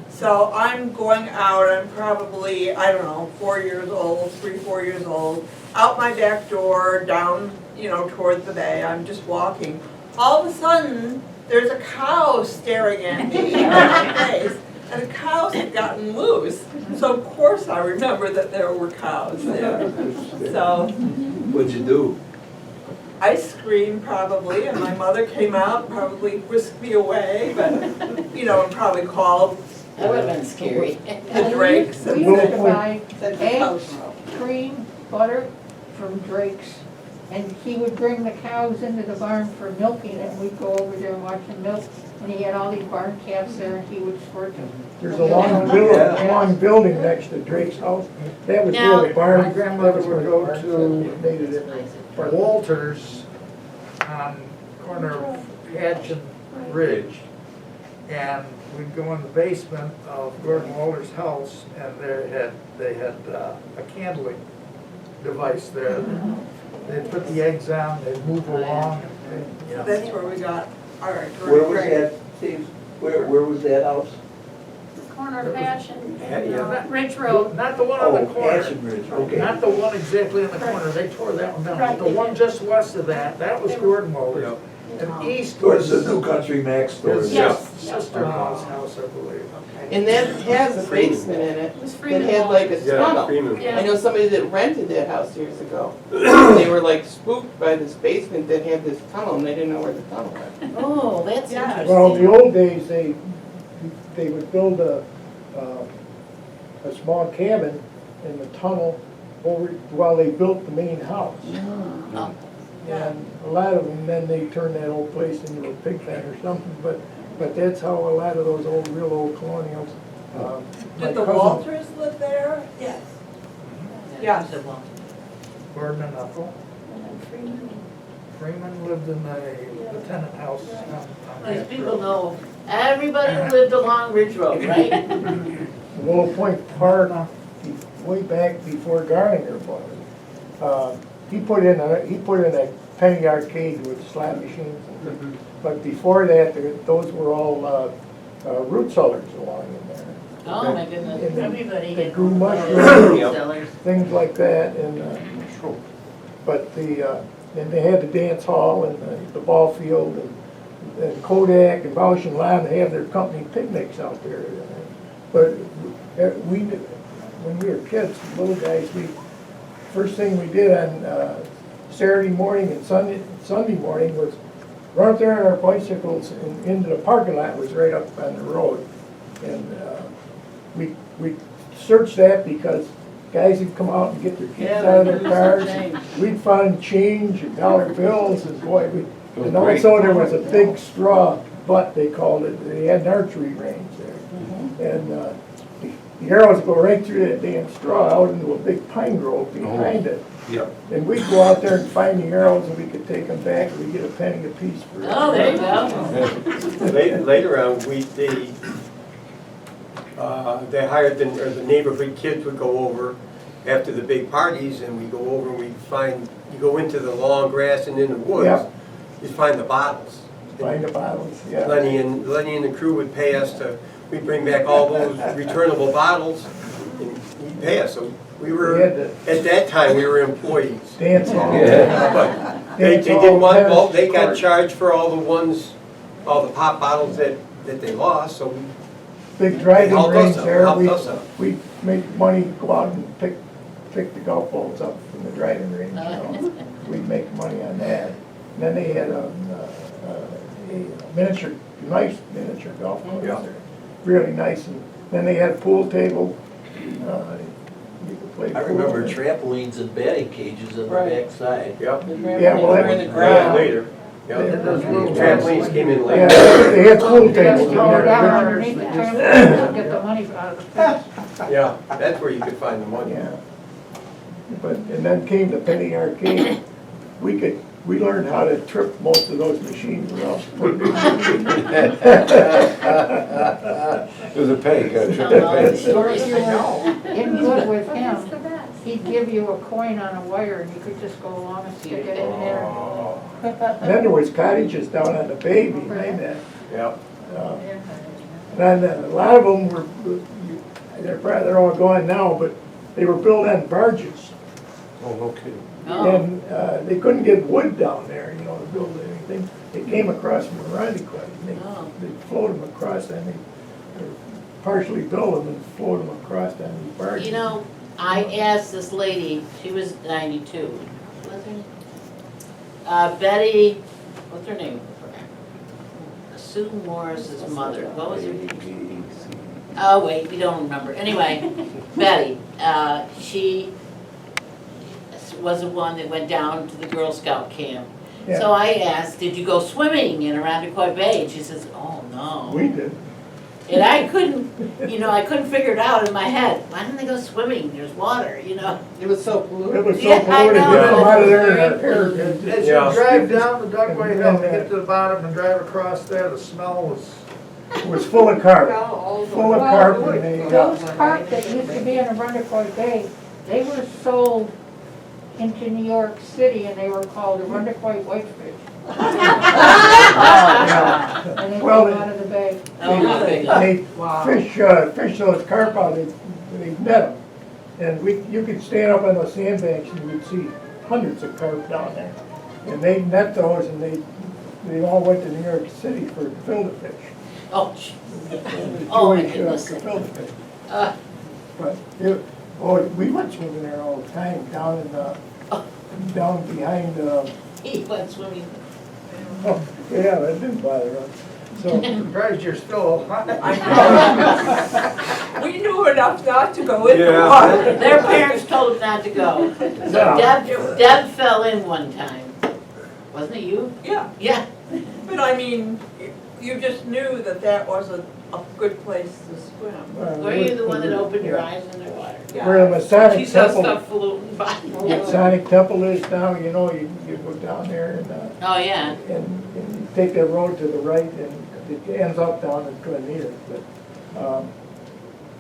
Speaker 2: So I'm going out, I'm probably, I don't know, 4 years old, 3, 4 years old, out my back door, down, you know, towards the bay, I'm just walking. All of a sudden, there's a cow staring at me in my face, and the cows had gotten loose. So of course I remember that there were cows there. So
Speaker 7: What'd you do?
Speaker 2: I screamed probably, and my mother came out, probably whisked me away, but, you know, and probably called
Speaker 3: That would have been scary.
Speaker 2: the Drakes.
Speaker 13: We
Speaker 2: And
Speaker 13: used to buy
Speaker 2: said,
Speaker 13: eggs, cream, butter from Drake's, and he would bring the cows into the barn for milking, and we'd go over there and watch them milk, and he had all these barn calves there, and he would squirt them.
Speaker 1: There's a long building next to Drake's house. That was where the barn.
Speaker 6: My grandmother
Speaker 1: that was
Speaker 6: would
Speaker 1: where the
Speaker 6: go
Speaker 1: barn
Speaker 6: to
Speaker 1: set. Made it in there.
Speaker 6: Walters on corner of Hatch and Ridge. And we'd go in the basement of Gordon Walter's house, and they had a candling device there. They'd put the eggs on, they'd move along. And
Speaker 2: That's where we got our
Speaker 7: Where was
Speaker 2: Drake.
Speaker 7: that, Steve? Where was that house?
Speaker 10: Corner of Hatch and
Speaker 4: Yeah.
Speaker 10: Ridge Road.
Speaker 6: Not the one on the
Speaker 7: Oh,
Speaker 6: corner.
Speaker 7: Ashland Ridge, okay.
Speaker 6: Not the one exactly in the corner, they tore that one down.
Speaker 10: Right,
Speaker 6: The
Speaker 10: they
Speaker 6: one
Speaker 10: did.
Speaker 6: just west of that was Gordon Walters. And east
Speaker 7: Towards
Speaker 6: was
Speaker 7: the New Country Max store.
Speaker 6: his
Speaker 10: Yes.
Speaker 6: sister-in-law's house, I believe.
Speaker 5: And that has a basement in it.
Speaker 10: It was
Speaker 5: It
Speaker 10: Freeman
Speaker 5: had like a
Speaker 4: Yeah,
Speaker 5: tunnel.
Speaker 4: Freeman.
Speaker 10: Yeah.
Speaker 5: I know somebody that rented that house years ago. They were like spooked by this basement that had this tunnel, and they didn't know where the tunnel was.
Speaker 3: Oh, that's
Speaker 2: Yeah.
Speaker 3: interesting.
Speaker 1: Well, in the old days, they would build a small cabin in the tunnel over, while they built the main house.
Speaker 3: Oh.
Speaker 1: And a lot of them, then they turned that old place into a pig pen or something, but that's how a lot of those old, real old colonials. my
Speaker 2: Did the
Speaker 1: cousin-
Speaker 2: Walters live there? Yes. Yes.
Speaker 6: Gordon and Ethel.
Speaker 10: And then Freeman.
Speaker 6: Freeman lived in the tenant house on
Speaker 3: These people know
Speaker 12: Everybody who lived along Ridge Road, right?
Speaker 1: Willow Point Park, way back before Garlinger bought it. He put in a penny arcade with slot machines. But before that, those were all root cellars along in there.
Speaker 12: Oh, my goodness,
Speaker 1: And
Speaker 12: everybody
Speaker 1: they
Speaker 12: had
Speaker 1: grew
Speaker 12: one of
Speaker 1: mushrooms.
Speaker 12: those cellars.
Speaker 1: Things like that, and, but and they had the dance hall and the ball field, and Kodak and Bausch and Lomb, they have their company picnics out there. But when we were kids, little guys, first thing we did on Saturday morning and Sunday morning was run up there on our bicycles and into the parking lot, was right up on the road. And we searched that because guys would come out and get their kids out of their cars. We'd find change and dollar bills, and boy, and also there was a big straw butt, they called it. They had an archery range there. And the arrows go right through that damn straw out into a big pine grove behind it.
Speaker 11: Yep.
Speaker 1: And we'd go out there and find the arrows, and we could take them back, and we'd get a penny a piece for it.
Speaker 12: Oh, there you go.
Speaker 4: Later on, they hired, the neighborhood kids would go over after the big parties, and we go over and you go into the long grass and in the woods,
Speaker 1: Yep.
Speaker 4: you find the bottles.
Speaker 1: Find the bottles, yeah.
Speaker 4: Lenny and the crew would pay us we'd bring back all those returnable bottles, and he'd pay us. So we were, at that time, we were employees.
Speaker 1: Dance hall.
Speaker 4: But they didn't want, well, they got charged for all the pop bottles that they lost, so
Speaker 1: Big driving
Speaker 4: helped
Speaker 1: range
Speaker 4: us out,
Speaker 1: there.
Speaker 4: helped us out.
Speaker 1: We make money, go out and pick the golf balls up from the driving range, you know. We'd make money on that. And then they had a nice miniature golf course
Speaker 4: Yeah.
Speaker 1: there. Really nice. And then they had a pool table. You could play pool.
Speaker 7: I remember trampolines and batting cages on the backside.
Speaker 4: Yep.
Speaker 1: Yeah, well,
Speaker 5: Were in the
Speaker 1: that-
Speaker 5: ground.
Speaker 4: Later.
Speaker 1: Yeah,
Speaker 4: Yep.
Speaker 1: those little
Speaker 4: Trampolines came in
Speaker 1: Yeah,
Speaker 4: later.
Speaker 1: they had pool tables in
Speaker 13: Just throw it down
Speaker 1: there.
Speaker 13: underneath the trampoline and get the money out of the pit.
Speaker 4: Yeah, that's where you could find the money.
Speaker 1: Yeah. And then came the penny arcade. We learned how to trip most of those machines without putting
Speaker 11: It was a penny,
Speaker 12: Tell all the
Speaker 11: penny.
Speaker 12: stories
Speaker 13: If you
Speaker 12: I
Speaker 13: were
Speaker 12: know.
Speaker 13: in good with him, he'd give you a coin on a wire and you could just go along and stick it in there.
Speaker 1: And then there was cottages down on the bay behind that.
Speaker 4: Yep.
Speaker 1: And then a lot of them were, they're all gone now, but they were built on barges.
Speaker 11: Oh, no kidding.
Speaker 12: Oh.
Speaker 1: And they couldn't get wood down there, you know, to build anything. They came across from Irondequoit, and
Speaker 12: Oh.
Speaker 1: they floated them across, and they partially built them and floated them across on these barges.
Speaker 12: You know, I asked this lady, she was 92. What's her name? Betty, what's her name? Sue Morris's mother. What was her name? Oh, wait, we don't remember. Anyway, Betty, she was the one that went down to the Girl Scout camp.
Speaker 1: Yeah.
Speaker 12: So I asked, did you go swimming in Irondequoit Bay? And she says, oh, no.
Speaker 1: We did.
Speaker 12: And I couldn't, I couldn't figure it out in my head. Why didn't they go swimming? There's water,
Speaker 5: It was so polluted.
Speaker 1: It was so
Speaker 12: Yeah, I
Speaker 1: polluted,
Speaker 12: know.
Speaker 1: get them out of there in
Speaker 12: Very
Speaker 1: the air.
Speaker 6: As you
Speaker 4: Yeah.
Speaker 6: drive down the Duckway Hill to get to the bottom and drive across there, the smell was,
Speaker 1: It was full of carp, full of carp, and they,
Speaker 13: Those carp that used to be in Irondequoit Bay, they were sold into New York City and they were called Irondequoit whitefish. And they
Speaker 1: Well,
Speaker 13: came out of the bay.
Speaker 12: Oh, my goodness.
Speaker 1: they fish those carp out, they net them. And you could stand up on those sandbanks and you'd see hundreds of carp down there. And they net those, and they all went to New York City for gefilte fish.
Speaker 12: Oh, oh, my
Speaker 1: Jewish,
Speaker 12: goodness.
Speaker 1: gefilte fish.
Speaker 12: Uh,
Speaker 1: But we went swimming there all the time, down behind,
Speaker 12: he went swimming.
Speaker 1: yeah, that didn't bother us. So,
Speaker 6: surprised you're still alive.
Speaker 2: We knew enough not to go in the
Speaker 4: Yeah.
Speaker 2: water.
Speaker 12: Their parents told them not to go. So
Speaker 1: No.
Speaker 12: Deb fell in one time. Wasn't it you?
Speaker 2: Yeah,
Speaker 12: Yeah.
Speaker 2: but I mean, you just knew that wasn't a good place to swim.
Speaker 12: Were you the one that opened your eyes underwater?
Speaker 1: Where the Masonic
Speaker 12: She saw
Speaker 1: Temple,
Speaker 12: stuff floating by.
Speaker 1: Masonic Temple is now, you go down there and
Speaker 12: Oh, yeah.
Speaker 1: you take that road to the right, and it ends up down in Glen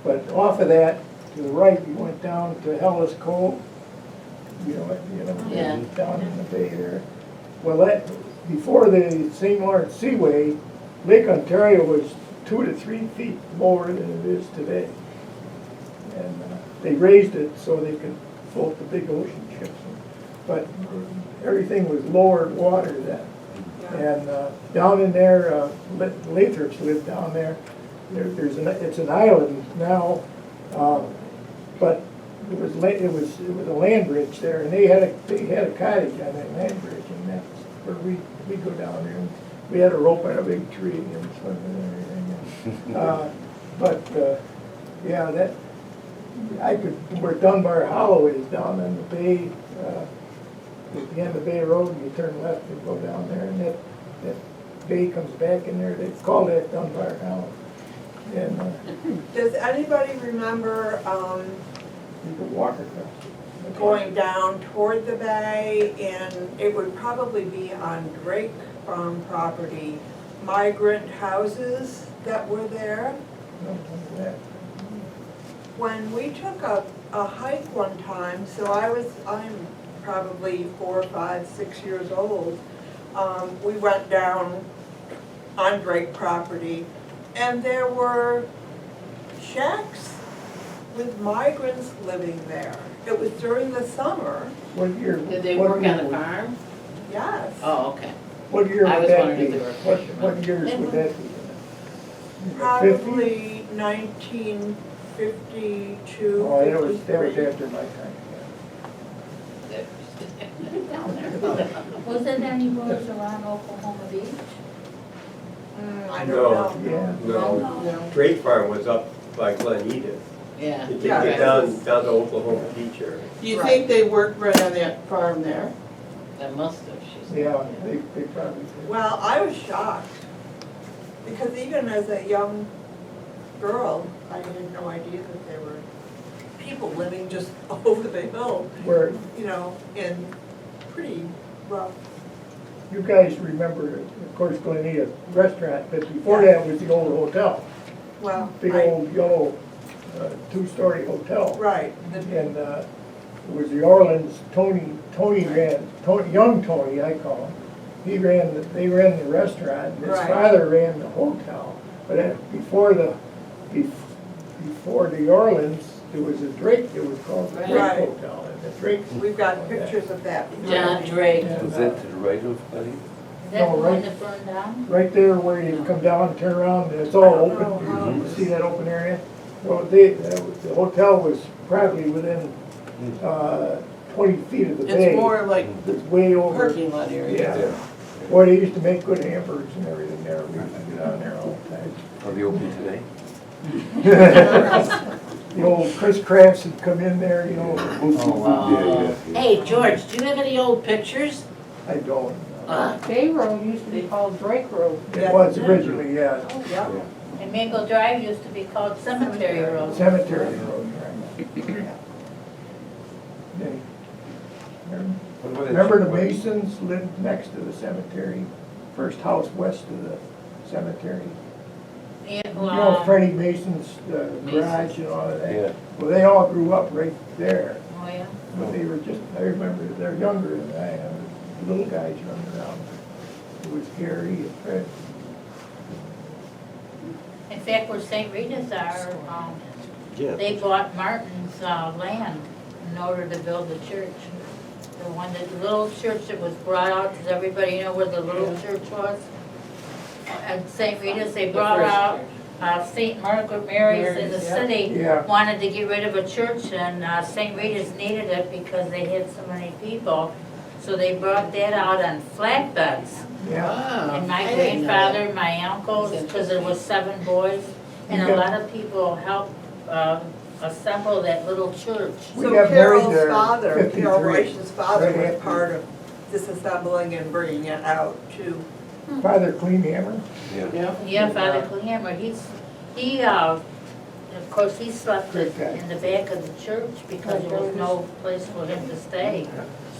Speaker 1: but off of that, to the right, you went down to Hellas Cove,
Speaker 12: Yeah.
Speaker 1: down in the bay there. Well, that, before the St. Lawrence Seaway, Lake Ontario was 2 to 3 feet lower than it is today. And they raised it so they could float the big ocean ships. But everything was lower water then. And down in there, Lathrop's lived down there. It's an island now, but it was a land bridge there, and they had a cottage on that land bridge, and that's where we go down there. And we had a rope on a big tree and swim and everything. Yeah, that where Dunbar Hollow is down in the bay. At the end of Bay Road, you turn left and go down there, and that bay comes back in there. They call that Dunbar Hollow. And
Speaker 2: Does anybody remember
Speaker 1: you could walk across.
Speaker 2: going down toward the bay, and it would probably be on Drake Farm property, migrant houses that were there? When we took a hike one time, so I'm probably 4, 5, 6 years old, we went down on Drake property, and there were shacks with migrants living there. It was during the summer.
Speaker 1: What year?
Speaker 12: Did they
Speaker 1: what
Speaker 12: work
Speaker 1: year
Speaker 12: on the
Speaker 1: was-
Speaker 12: farm?
Speaker 2: Yes.
Speaker 12: Oh, okay.
Speaker 1: What year
Speaker 12: I
Speaker 1: would
Speaker 12: was
Speaker 1: that
Speaker 12: wondering
Speaker 1: be?
Speaker 12: if they were
Speaker 1: What years would that be?
Speaker 2: Probably 1952.
Speaker 1: Oh, that was after my time.
Speaker 12: Was there any roads around Oklahoma Beach?
Speaker 2: I don't
Speaker 4: No.
Speaker 2: know.
Speaker 1: Yeah.
Speaker 4: No, Drake Farm was up by Glen Edith.
Speaker 12: Yeah.
Speaker 4: You
Speaker 2: Yeah.
Speaker 4: can get down to Oklahoma Beach area.
Speaker 5: Do you think they worked right on that farm there?
Speaker 12: That must have, she said.
Speaker 1: Yeah, they probably did.
Speaker 2: Well, I was shocked, because even as a young girl, I had no idea that there were people living just over the hill,
Speaker 1: Where,
Speaker 2: in pretty rough.
Speaker 1: you guys remember, of course, Glen Edith restaurant, but before that was the old hotel.
Speaker 2: Well,
Speaker 1: Big old yellow, 2-story hotel.
Speaker 2: right,
Speaker 1: And it was the Orleans, young Tony, I call him. They ran the restaurant, and his
Speaker 2: Right.
Speaker 1: father ran the hotel. But before the Orleans, there was a Drake, it was called the Drake
Speaker 2: Right.
Speaker 1: Hotel, and the Drake.
Speaker 2: we've got pictures of that.
Speaker 12: John Drake.
Speaker 1: And,
Speaker 11: Was that to the right of Buddy?
Speaker 12: Is that the
Speaker 1: No,
Speaker 12: one
Speaker 1: right.
Speaker 12: that burned down?
Speaker 1: Right there where you come down and turn around, and it's all
Speaker 2: I don't know
Speaker 1: open.
Speaker 2: how it
Speaker 1: You
Speaker 2: was-
Speaker 1: see that open area? Well, the hotel was probably within 20 feet of the bay.
Speaker 5: It's more like the
Speaker 1: It's way over.
Speaker 5: parking lot area.
Speaker 1: Yeah. Boy, they used to make good hamburgers and everything there. We used to get down there all the time.
Speaker 11: Are they open today?
Speaker 1: The old Chris Crafts would come in there,
Speaker 11: Oh, wow.
Speaker 12: Hey, George, do you have any old pictures?
Speaker 1: I don't.
Speaker 13: Bay Road used to be called Drake Road.
Speaker 1: It was originally, yeah,
Speaker 2: Yeah.
Speaker 12: And Maple Drive used to be called Cemetery Road.
Speaker 1: Cemetery Road, right. Remember the Masons lived next to the cemetery, first house west of the cemetery?
Speaker 12: Yeah,
Speaker 1: You know Freddie Mason's garage and all of that? Well, they all grew up right there,
Speaker 12: Oh, yeah.
Speaker 1: but they were just, I remember, they're younger than I am, little guys running around. It was Gary and Fred.
Speaker 12: In fact, where St. Rita's are,
Speaker 11: Yeah.
Speaker 12: they bought Martin's land in order to build the church. The little church that was brought out, does everybody know where the little church was? At St. Rita's, they brought out St. Margaret Mary's in the city,
Speaker 1: Yeah.
Speaker 12: wanted to get rid of a church, and St. Rita's needed it because they had so many people. So they brought that out on flatbeds.
Speaker 1: Yeah,
Speaker 5: Wow.
Speaker 12: And my
Speaker 5: I didn't know
Speaker 12: grandfather, my uncles, because there was 7 boys, and a lot of people helped assemble that little church.
Speaker 1: We
Speaker 2: So
Speaker 1: got married
Speaker 2: Carol's
Speaker 1: there
Speaker 2: father,
Speaker 1: 53,
Speaker 2: Carol Reich's father
Speaker 1: right
Speaker 2: was
Speaker 1: after.
Speaker 2: part of disassembling and bringing it out too.
Speaker 1: Father Cleanhammer.
Speaker 5: Yeah.
Speaker 12: Yeah, Father Clehammer, he, of course, he slept
Speaker 1: Great guy.
Speaker 12: in the back of the church because there was no place for him to stay.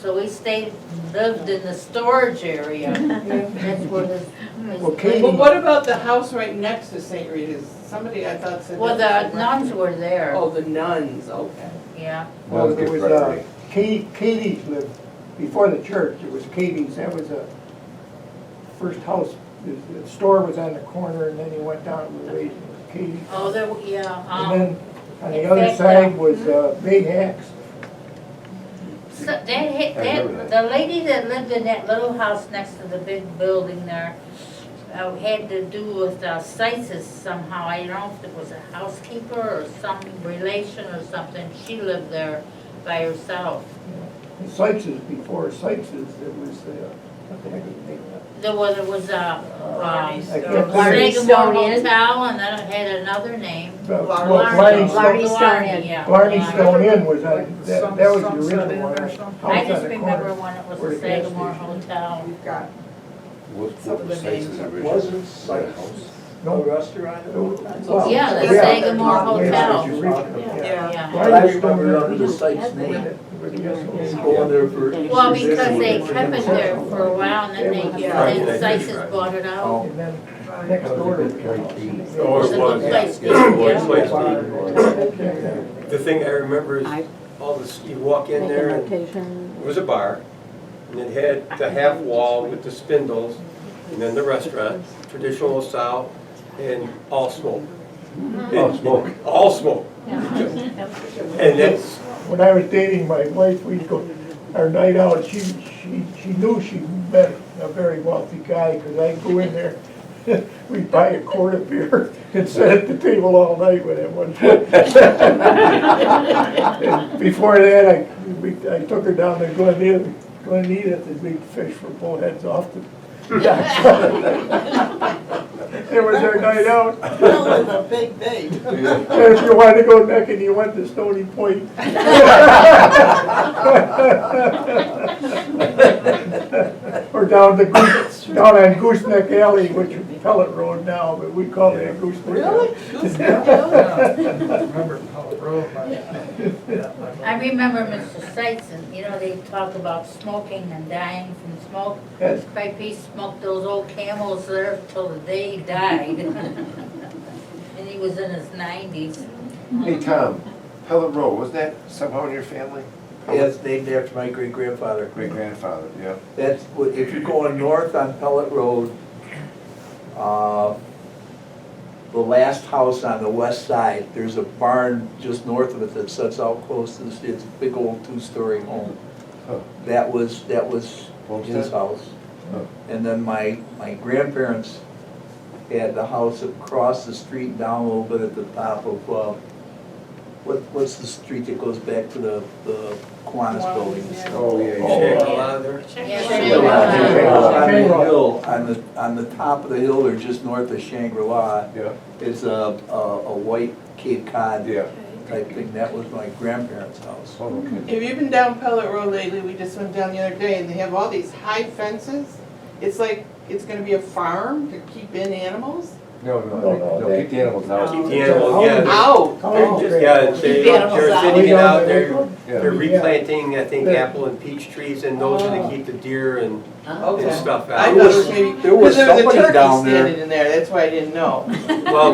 Speaker 12: so we lived in the storage area. That's where this.
Speaker 1: Well, Katie-
Speaker 5: Well, what about the house right next to St. Rita's? Somebody I thought said.
Speaker 12: Well,
Speaker 5: that
Speaker 12: the
Speaker 5: was
Speaker 12: nuns were there,
Speaker 5: Oh, the nuns, okay.
Speaker 12: yeah.
Speaker 1: Well,
Speaker 11: Nuns
Speaker 1: there
Speaker 11: get
Speaker 1: was,
Speaker 11: property.
Speaker 1: Katie's lived, before the church, it was Katie's, that was a first house. The store was on the corner and then you went down to the way, it was Katie's.
Speaker 12: Oh, there, yeah,
Speaker 1: And then on the
Speaker 12: in
Speaker 1: other
Speaker 12: fact,
Speaker 1: side was Mayhack's.
Speaker 12: so the lady that lived in that little house next to the big building there, had to do with Seitz's somehow. I don't know if it was a housekeeper or some relation or something. She lived there by herself.
Speaker 1: And Sykes's, before Sykes's, there was, what the heck is the name of that?
Speaker 12: There was a,
Speaker 1: I can't think
Speaker 12: Sagamore
Speaker 10: Stone Inn.
Speaker 12: Hotel, and then it had another name.
Speaker 1: Well,
Speaker 2: Blarney.
Speaker 1: Blarney
Speaker 10: Stone Inn.
Speaker 12: Yeah.
Speaker 1: Blarney
Speaker 12: Blarney.
Speaker 1: Stone Inn was on, that was the
Speaker 6: Sunset
Speaker 1: original
Speaker 6: Inn
Speaker 1: one.
Speaker 6: or
Speaker 1: house
Speaker 6: something.
Speaker 12: I
Speaker 1: on
Speaker 12: just
Speaker 1: the
Speaker 12: remember
Speaker 1: corner.
Speaker 12: when it was
Speaker 1: where
Speaker 12: a
Speaker 1: the gas
Speaker 12: Sagamore
Speaker 1: station is.
Speaker 12: Hotel.
Speaker 2: We've got
Speaker 11: What was Sykes's original?
Speaker 7: Wasn't
Speaker 11: Sykes
Speaker 7: Sykes
Speaker 1: No.
Speaker 7: a restaurant?
Speaker 1: Well,
Speaker 12: Yeah, the
Speaker 1: yeah,
Speaker 12: Sagamore
Speaker 1: yeah,
Speaker 12: Hotel.
Speaker 1: the original,
Speaker 2: Yeah.
Speaker 12: Yeah.
Speaker 7: But I remember under the Sykes name. Going there for Easter
Speaker 12: Well,
Speaker 7: dinner
Speaker 12: because they
Speaker 7: with
Speaker 12: kept it there for a while, and then Sykes bought it out.
Speaker 1: And then next door to the
Speaker 4: Oh,
Speaker 12: was
Speaker 4: it
Speaker 12: a good
Speaker 4: was.
Speaker 12: place.
Speaker 4: Yes, it was.
Speaker 12: Yeah.
Speaker 4: Place. The thing I remember is all this, you walk in there and it was a bar, and it had the half wall with the spindles, and then the restaurant, traditional style, and all smoke.
Speaker 11: All smoke.
Speaker 4: All smoke. And that's,
Speaker 1: When I was dating my wife, we'd go, our night out, she knew she met a very wealthy guy, because I'd go in there, we'd buy a quart of beer and sit at the table all night with him. And before that, I took her down to Glen Edith and we'd fish for bullheads off the dock. It was our night out.
Speaker 2: That was a big day.
Speaker 1: And if you wanted to go necking, you went to Stony Point. Or down on Gooseneck Alley, which is Pellet Road now, but we call it Gooseneck Alley.
Speaker 6: Remember Pellet Road,
Speaker 12: I remember Mr. Seitz, and, you know, they talk about smoking and dying from smoke.
Speaker 1: Yes.
Speaker 12: Cripe, he smoked those old Camels there till the day he died. And he was in his 90s.
Speaker 11: Hey, Tom, Pellet Road, was that somehow in your family?
Speaker 7: Yeah, it's named after my great-grandfather.
Speaker 11: Great-grandfather, yeah.
Speaker 7: That's, if you're going north on Pellet Road, the last house on the west side, there's a barn just north of it that sets out close to the street. It's a big old two-story home.
Speaker 11: Huh.
Speaker 7: That was
Speaker 11: Homestead?
Speaker 7: his house.
Speaker 11: Huh.
Speaker 7: And then my grandparents had the house across the street down a little bit at the top of, what's the street that goes back to the Kiwanis building?
Speaker 11: Oh, yeah, yeah.
Speaker 4: Shangri-La there.
Speaker 12: Yeah,
Speaker 7: On the
Speaker 1: Shangri-La.
Speaker 7: hill, on the top of the hill, or just north of Shangri-La,
Speaker 11: Yeah,
Speaker 7: is a white Cape Cod
Speaker 11: yeah.
Speaker 7: type thing. That was my grandparents' house.
Speaker 11: Oh, okay.
Speaker 5: Have you been down Pellet Road lately? We just went down the other day and they have all these high fences. It's like, it's gonna be a farm to keep in animals?
Speaker 11: No, keep the animals out.
Speaker 4: Keep the animals, yeah.
Speaker 5: Out!
Speaker 4: They're- Yeah, they're thinning it out, they're
Speaker 11: Yeah.
Speaker 4: replanting, I think, apple and peach trees, and those are to keep the deer and
Speaker 5: Okay.
Speaker 4: stuff
Speaker 5: I
Speaker 4: out.
Speaker 5: thought it was maybe,
Speaker 7: There was
Speaker 5: because there was a
Speaker 7: somebody
Speaker 5: turkey
Speaker 7: down there.
Speaker 5: standing in there, that's why I didn't know.
Speaker 4: Well,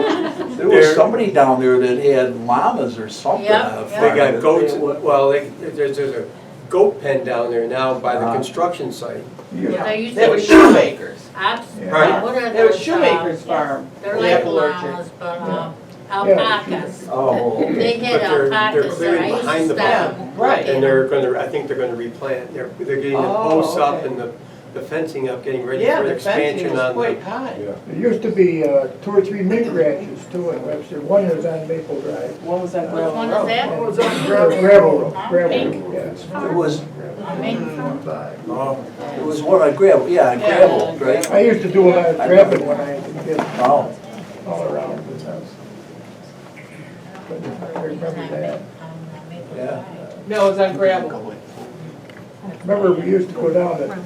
Speaker 7: There was somebody down there that had llamas or something
Speaker 12: Yep,
Speaker 7: on a
Speaker 12: yep.
Speaker 4: they
Speaker 7: farm.
Speaker 4: got goats, well, there's a goat pen down there now by the
Speaker 7: Ah.
Speaker 4: construction site.
Speaker 12: There used
Speaker 5: They
Speaker 12: to
Speaker 5: were
Speaker 12: be
Speaker 5: shoemakers.
Speaker 4: Right.
Speaker 12: What are
Speaker 5: They were
Speaker 12: those,
Speaker 5: shoemakers farm.
Speaker 12: They're
Speaker 5: the
Speaker 12: like
Speaker 5: apple orchard.
Speaker 12: llamas, but alpacas.
Speaker 7: Oh, okay.
Speaker 12: They had
Speaker 4: But they're
Speaker 12: alpacas there,
Speaker 4: clearing
Speaker 12: I used
Speaker 4: behind
Speaker 12: to
Speaker 4: the
Speaker 12: stop
Speaker 5: barn.
Speaker 12: and
Speaker 5: Right.
Speaker 12: look
Speaker 4: And
Speaker 12: at
Speaker 4: they're gonna, I think they're gonna replant, they're getting the
Speaker 5: Oh,
Speaker 4: posts up
Speaker 5: okay.
Speaker 4: and the fencing up, getting ready
Speaker 5: Yeah,
Speaker 4: for
Speaker 5: the fencing
Speaker 4: expansion
Speaker 5: is
Speaker 4: on
Speaker 5: quite
Speaker 4: the.
Speaker 5: high.
Speaker 11: Yeah.
Speaker 1: There used to be 2 or 3 mink ranches too in Webster. One was on Maple Drive.
Speaker 5: One was on
Speaker 12: Which
Speaker 5: Gravel
Speaker 12: one
Speaker 5: Road.
Speaker 12: is that?
Speaker 6: What was on
Speaker 1: Gravel
Speaker 6: gravel?
Speaker 1: Road, Gravel Road, yeah.
Speaker 7: There was,
Speaker 12: I mean,
Speaker 4: Oh,
Speaker 7: there was one on gravel, yeah, on gravel, right?
Speaker 1: I used to do a lot of trapping when I was a kid,
Speaker 7: Oh,
Speaker 1: all around the house. But I remember that.
Speaker 7: yeah.
Speaker 5: No, it was on Gravel.
Speaker 1: Remember, we used to go down to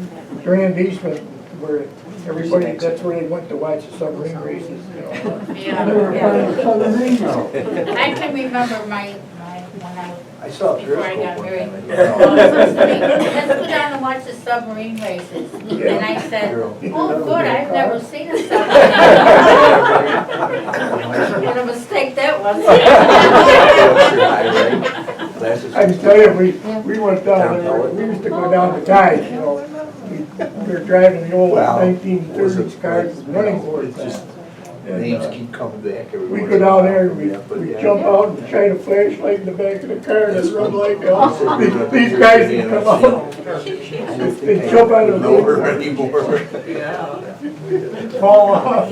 Speaker 1: Grand Eastman where everybody, that's where they went to watch the submarine races, you know.
Speaker 12: Yeah.
Speaker 8: Southern Reno.
Speaker 12: I can remember when
Speaker 7: I saw
Speaker 12: before I
Speaker 7: Periscope
Speaker 12: got
Speaker 7: one
Speaker 12: married.
Speaker 7: time.
Speaker 12: Oh, so sweet. Let's go down and watch the submarine races. And I said, oh, good, I've never seen a submarine. What a mistake that was.
Speaker 1: I can tell you, we went down there, we used to go down the guys, you know. We were driving the old
Speaker 7: Wow.
Speaker 1: 1930s cars with running boards.
Speaker 7: It's just,
Speaker 1: And,
Speaker 7: names keep coming back every
Speaker 1: we
Speaker 7: once
Speaker 1: go
Speaker 7: in a
Speaker 1: down
Speaker 7: while.
Speaker 1: there, and
Speaker 7: But
Speaker 1: we
Speaker 7: yeah.
Speaker 1: jump out and shine a flashlight in the back of the car and it run like hell. These guys can come out, they jump out of the
Speaker 7: No her
Speaker 1: road,
Speaker 7: anymore.
Speaker 1: fall off.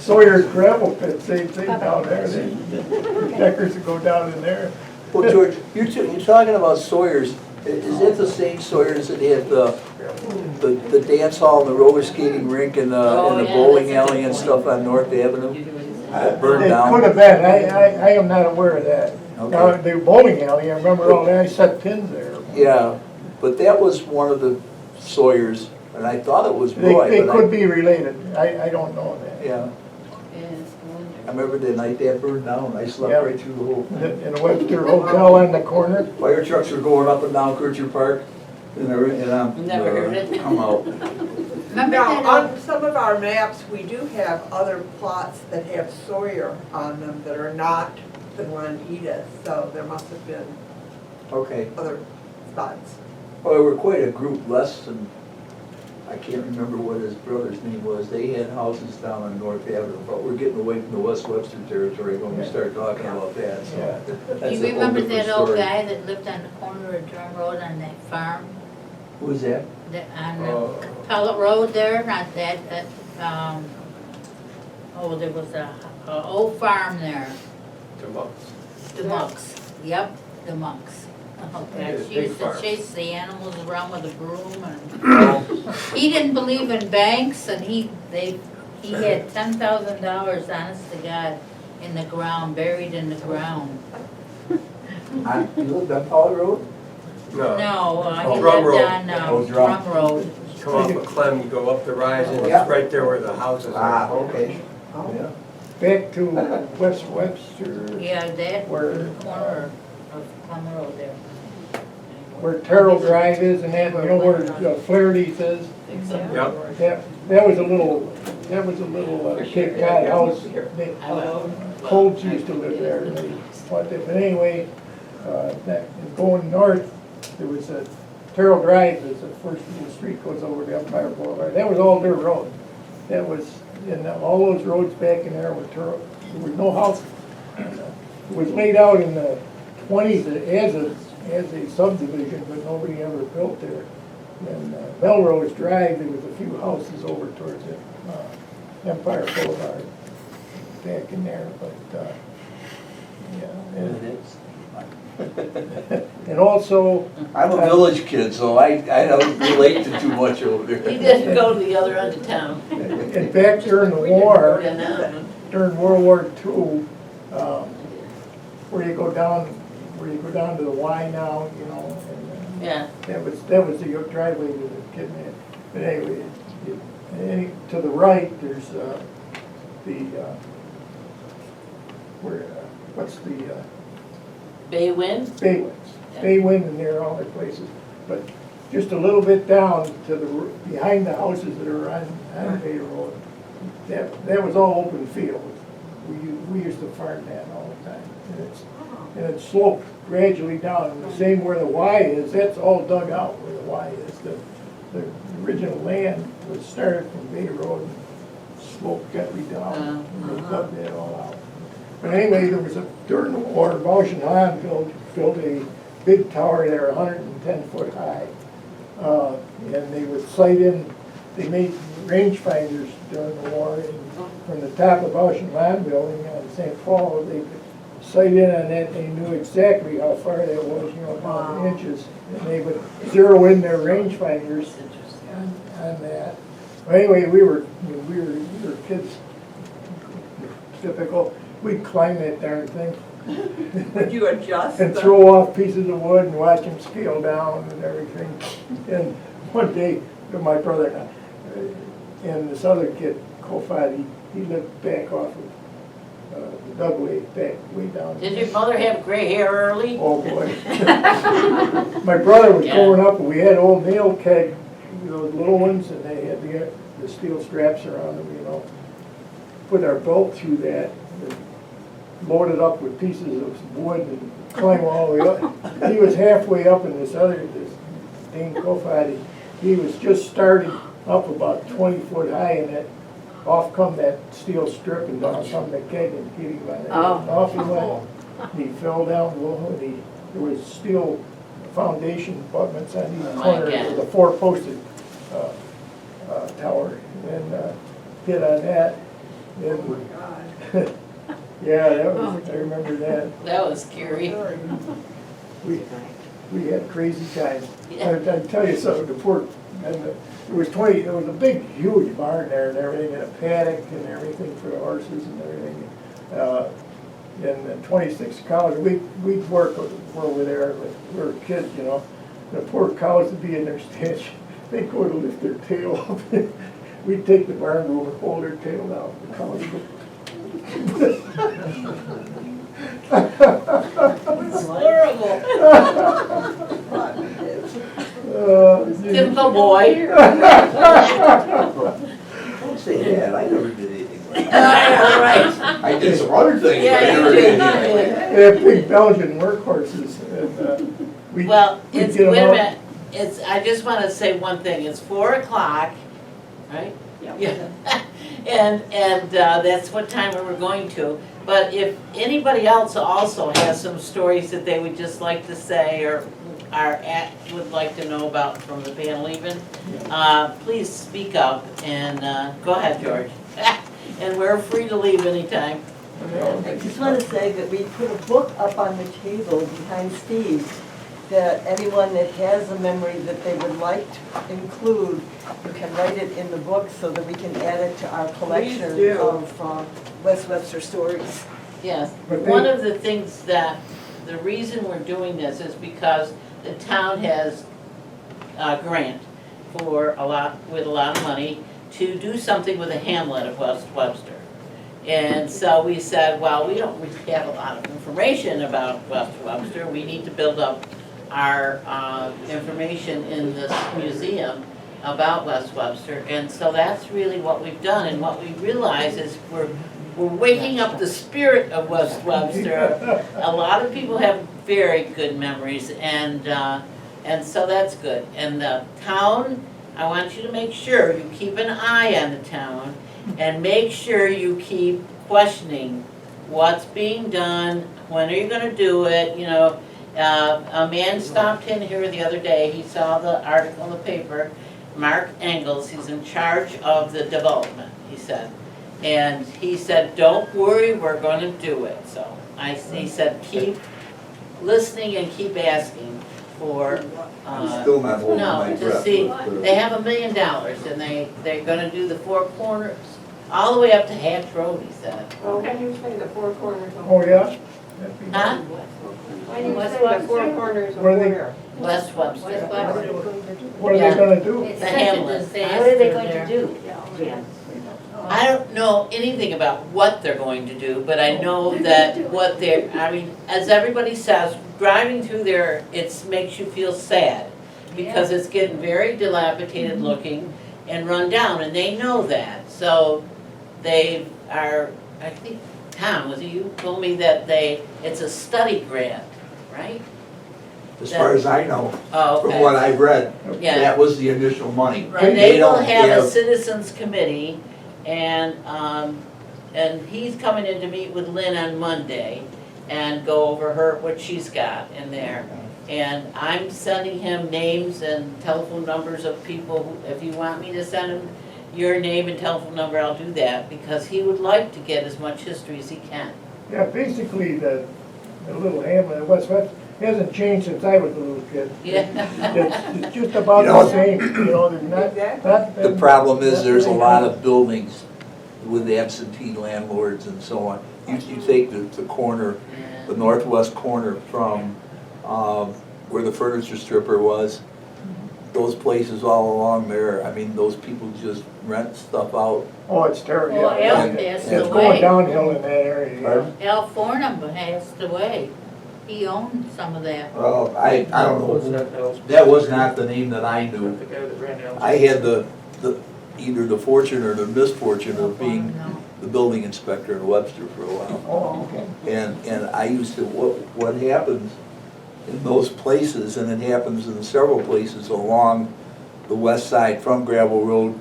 Speaker 1: Sawyer's gravel pit, same thing down there. The deckers would go down in there.
Speaker 7: Well, George, you're talking about Sawyer's. Is that the same Sawyer's that had the dance hall and the roller skating rink and the bowling alley and stuff on North Avenue? That burned
Speaker 1: It
Speaker 7: down?
Speaker 1: could have been, I am not aware of that. Now,
Speaker 7: Okay.
Speaker 1: the bowling alley, I remember all that, I set pins there.
Speaker 7: Yeah, but that was one of the Sawyer's, and I thought it was Roy.
Speaker 1: They
Speaker 7: but
Speaker 1: could be related, I don't know that.
Speaker 7: Yeah, I remember the night that burned down, I
Speaker 1: Yeah.
Speaker 7: slept right through the whole.
Speaker 1: In the Webster Hotel on the corner.
Speaker 7: Fire trucks were going up and down Kircher Park, and I'm.
Speaker 12: Never heard it.
Speaker 7: I'm out.
Speaker 12: Remember
Speaker 2: Now,
Speaker 12: that
Speaker 2: on some of our maps, we do have other plots that have Sawyer on them that are not the one Edith, so there must have been
Speaker 7: Okay,
Speaker 2: other spots.
Speaker 7: well, we were quite a group, less than, I can't remember what his brother's name was, they had houses down on North Avenue, but we're getting away from the West Webster territory when we start talking about that, so.
Speaker 1: Yeah.
Speaker 7: that's
Speaker 12: You
Speaker 7: a whole
Speaker 12: remember
Speaker 7: different
Speaker 12: that old
Speaker 7: story.
Speaker 12: guy that lived on the corner of Durham Road on that farm?
Speaker 7: Who was that?
Speaker 12: On the Pellet Road there, not that, there was a old farm there. The Monks, yep, the Monks. Oh,
Speaker 4: Yeah,
Speaker 12: gosh, he
Speaker 4: big
Speaker 12: used to
Speaker 4: farm.
Speaker 12: chase the animals around with a broom and he didn't believe in banks and he had $10,000, honest to God, in the ground, buried in the ground.
Speaker 7: You lived on Paul Road?
Speaker 4: No.
Speaker 12: No, he
Speaker 4: Drum
Speaker 12: lived
Speaker 4: Road.
Speaker 12: on
Speaker 7: Oh, Drum.
Speaker 12: Drum Road.
Speaker 4: Come off of Clem, you go up the rise, and
Speaker 7: Yeah.
Speaker 4: it's right there where the houses are.
Speaker 7: Okay.
Speaker 2: Oh.
Speaker 7: Yeah.
Speaker 1: Back to West Webster,
Speaker 12: Yeah, that,
Speaker 1: Where,
Speaker 12: the corner of Clem Road there.
Speaker 1: where Terrell Drive is and that, you know where Flaherty's is?
Speaker 4: Yep.
Speaker 1: That was a little Cape Cod house. Colts used to live there. And they bought that. But anyway, going north, there was a Terrell Drive, is the first little street goes over the Empire Boulevard. That was all dirt road. That was, and all those roads back in there were Terrell, there was no house. It was laid out in the 20s as a subdivision, but nobody ever built there. And Melrose Drive, there was a few houses over towards it, Empire Boulevard, back in there, but, yeah. And also,
Speaker 7: I'm a village kid, so I don't relate to too much over there.
Speaker 12: He didn't go to the other end of town.
Speaker 1: in fact, during the war, during World War II, where you go down to the Y now, you know, and
Speaker 12: Yeah.
Speaker 1: that was the driveway to the kidnap. But anyway, to the right, there's what's the
Speaker 12: Bay Wind?
Speaker 1: Baywinds. Baywind and there are other places. But just a little bit down to behind the houses that are on Bay Road, that was all open fields. We used to farm that all the time. And it sloped gradually down. And the same where the Y is, that's all dug out where the Y is. The original land was started from Bay Road and sloped gently down. And they dug that all out. But anyway, during the war, Bausch and Hahn built a big tower there, 110 foot high. And they would sight in, they made rangefinders during the war. And from the top of Bausch and Hahn building on St. Paul, they could sight in on that. They knew exactly how far that was, you know, down to inches. And they would zero in their rangefinders on that. But anyway, we were kids, typical. We'd climb that darn thing.
Speaker 2: Would you adjust?
Speaker 1: And throw off pieces of wood and watch them scale down and everything. And one day, my brother and this other kid, Kofad, he lived back off of the dug way down.
Speaker 12: Did your mother have gray hair early?
Speaker 1: Oh, boy. My brother was growing up, and we had old nail keg, those little ones, and they had the steel straps around them, you know. Put our belt through that, and load it up with pieces of wood and climb all the way up. He was halfway up in this Dane Kofod, he was just starting up about 20 foot high, and that, off come that steel strip and down come the keg and hit him by the head. Off he went. He fell down low, and there was steel foundation abutments on each corner of the four-posted tower, and hit on that. And, yeah, that was, I remember that.
Speaker 12: That was scary.
Speaker 1: We had crazy times. I tell you something, the poor, and it was a big, huge barn there and everything, and a paddock and everything for the horses and everything. In 26 cows, we'd work over there, we were kids, you know. The poor cows would be in their stitch, they'd go to lift their tail up. We'd take the barn room and hold their tail down, the cows would
Speaker 12: It's horrible. Typical boy.
Speaker 7: Don't say that, I never did anything like
Speaker 12: Right.
Speaker 7: I did some other things, but I
Speaker 12: Yeah,
Speaker 7: never
Speaker 12: you
Speaker 7: did
Speaker 12: did.
Speaker 7: anything.
Speaker 1: They have big Belgian workhorses, and
Speaker 12: Well,
Speaker 1: we'd
Speaker 12: it's,
Speaker 1: get 'em
Speaker 12: wait a
Speaker 1: out.
Speaker 12: minute, it's, I just wanna say one thing, it's 4 o'clock, right? Yeah. And that's what time we were going to, but if anybody else also has some stories that they would just like to say, or would like to know about from the panel even, please speak up, and go ahead, George. And we're free to leave anytime.
Speaker 14: I just want to say that we put a book up on the table behind Steve, that anyone that has a memory that they would like to include, you can write it in the book so that we can add it to our collection of West Webster stories.
Speaker 12: Yes, one of the things that, the reason we're doing this is because the town has a grant for with a lot of money to do something with the hamlet of West Webster. And so we said, well, we don't really have a lot of information about West Webster. We need to build up our information in this museum about West Webster. And so that's really what we've done. And what we realize is we're waking up the spirit of West Webster. A lot of people have very good memories, and so that's good. And the town, I want you to make sure you keep an eye on the town, and make sure you keep questioning what's being done, when are you gonna do it, you know. A man stopped in here the other day, he saw the article in the paper, Mark Engels, he's in charge of the development, he said. And he said, don't worry, we're gonna do it. So he said, keep listening and keep asking for,
Speaker 7: I'm still not holding my
Speaker 12: no,
Speaker 7: breath.
Speaker 12: to see, they have $1 million and they're gonna do the 4 corners, all the way up to Hatch Road, he said.
Speaker 2: Well, when you say the 4 corners of
Speaker 1: Oh, yeah?
Speaker 12: Huh?
Speaker 2: When you
Speaker 3: West
Speaker 2: say the 4
Speaker 3: Webster?
Speaker 2: corners of
Speaker 1: Where are they-
Speaker 2: where?
Speaker 12: West Webster.
Speaker 1: What are they gonna do?
Speaker 3: It's
Speaker 12: The
Speaker 3: such a
Speaker 12: hamlet.
Speaker 3: disaster
Speaker 14: What are they going
Speaker 3: there.
Speaker 14: to do? Jan?
Speaker 12: I don't know anything about what they're going to do, but I know that what they're, I mean, as everybody says, driving through there, it makes you feel sad, because it's getting very dilapidated looking and run down, and they know that. So they are, I think, Tom, was it you, told me that it's a study grant, right?
Speaker 7: As far as I know,
Speaker 12: Oh,
Speaker 7: from
Speaker 12: okay.
Speaker 7: what I read,
Speaker 12: Yeah.
Speaker 7: that was the initial money.
Speaker 12: And they will
Speaker 7: don't
Speaker 12: have a citizens committee, and he's coming in to meet with Lynn on Monday and go over what she's got in there. And I'm sending him names and telephone numbers of people who, if you want me to send him your name and telephone number, I'll do that, because he would like to get as much history as he can.
Speaker 1: Yeah, basically, the little hamlet of West Webster hasn't changed since I was a little kid.
Speaker 12: Yeah.
Speaker 1: It's just about the same, you know, there's not.
Speaker 7: The problem is, there's a lot of buildings with absentee landlords and so on. You take the corner, the northwest corner from where the furniture stripper was, those places all along there, I mean, those people just rent stuff out.
Speaker 1: Oh, it's terrible.
Speaker 12: Well,
Speaker 1: Yeah.
Speaker 12: Al passed
Speaker 1: It's
Speaker 12: away.
Speaker 1: going downhill in that area, yeah.
Speaker 7: Pardon?
Speaker 12: Al Fornham passed away. He owned some of that.
Speaker 7: Well, I don't
Speaker 6: Was
Speaker 7: know,
Speaker 6: that Al's-
Speaker 7: that was not the name that I knew.
Speaker 6: The guy that ran Al's-
Speaker 7: I had either the fortune or the misfortune of being
Speaker 12: No.
Speaker 7: the building inspector in Webster for a while.
Speaker 1: Oh, okay.
Speaker 7: And I used to, what happens in those places, and it happens in several places along the west side from Gravel Road,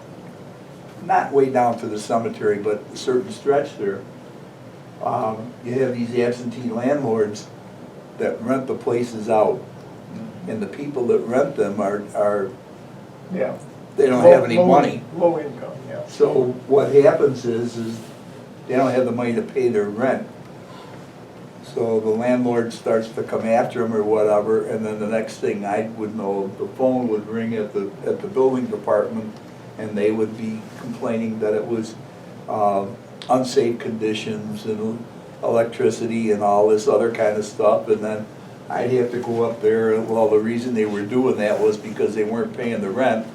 Speaker 7: not way down to the cemetery, but a certain stretch there, you have these absentee landlords that rent the places out. And the people that rent them are
Speaker 1: Yeah.
Speaker 7: they don't have any
Speaker 1: Low-
Speaker 7: money.
Speaker 1: Low income, yeah.
Speaker 7: So what happens is they don't have the money to pay their rent. So the landlord starts to come after them or whatever, and then the next thing I would know, the phone would ring at the building department, and they would be complaining that it was unsafe conditions and electricity and all this other kind of stuff, and then I'd have to go up there, and well, the reason they were doing that was because they weren't paying the rent,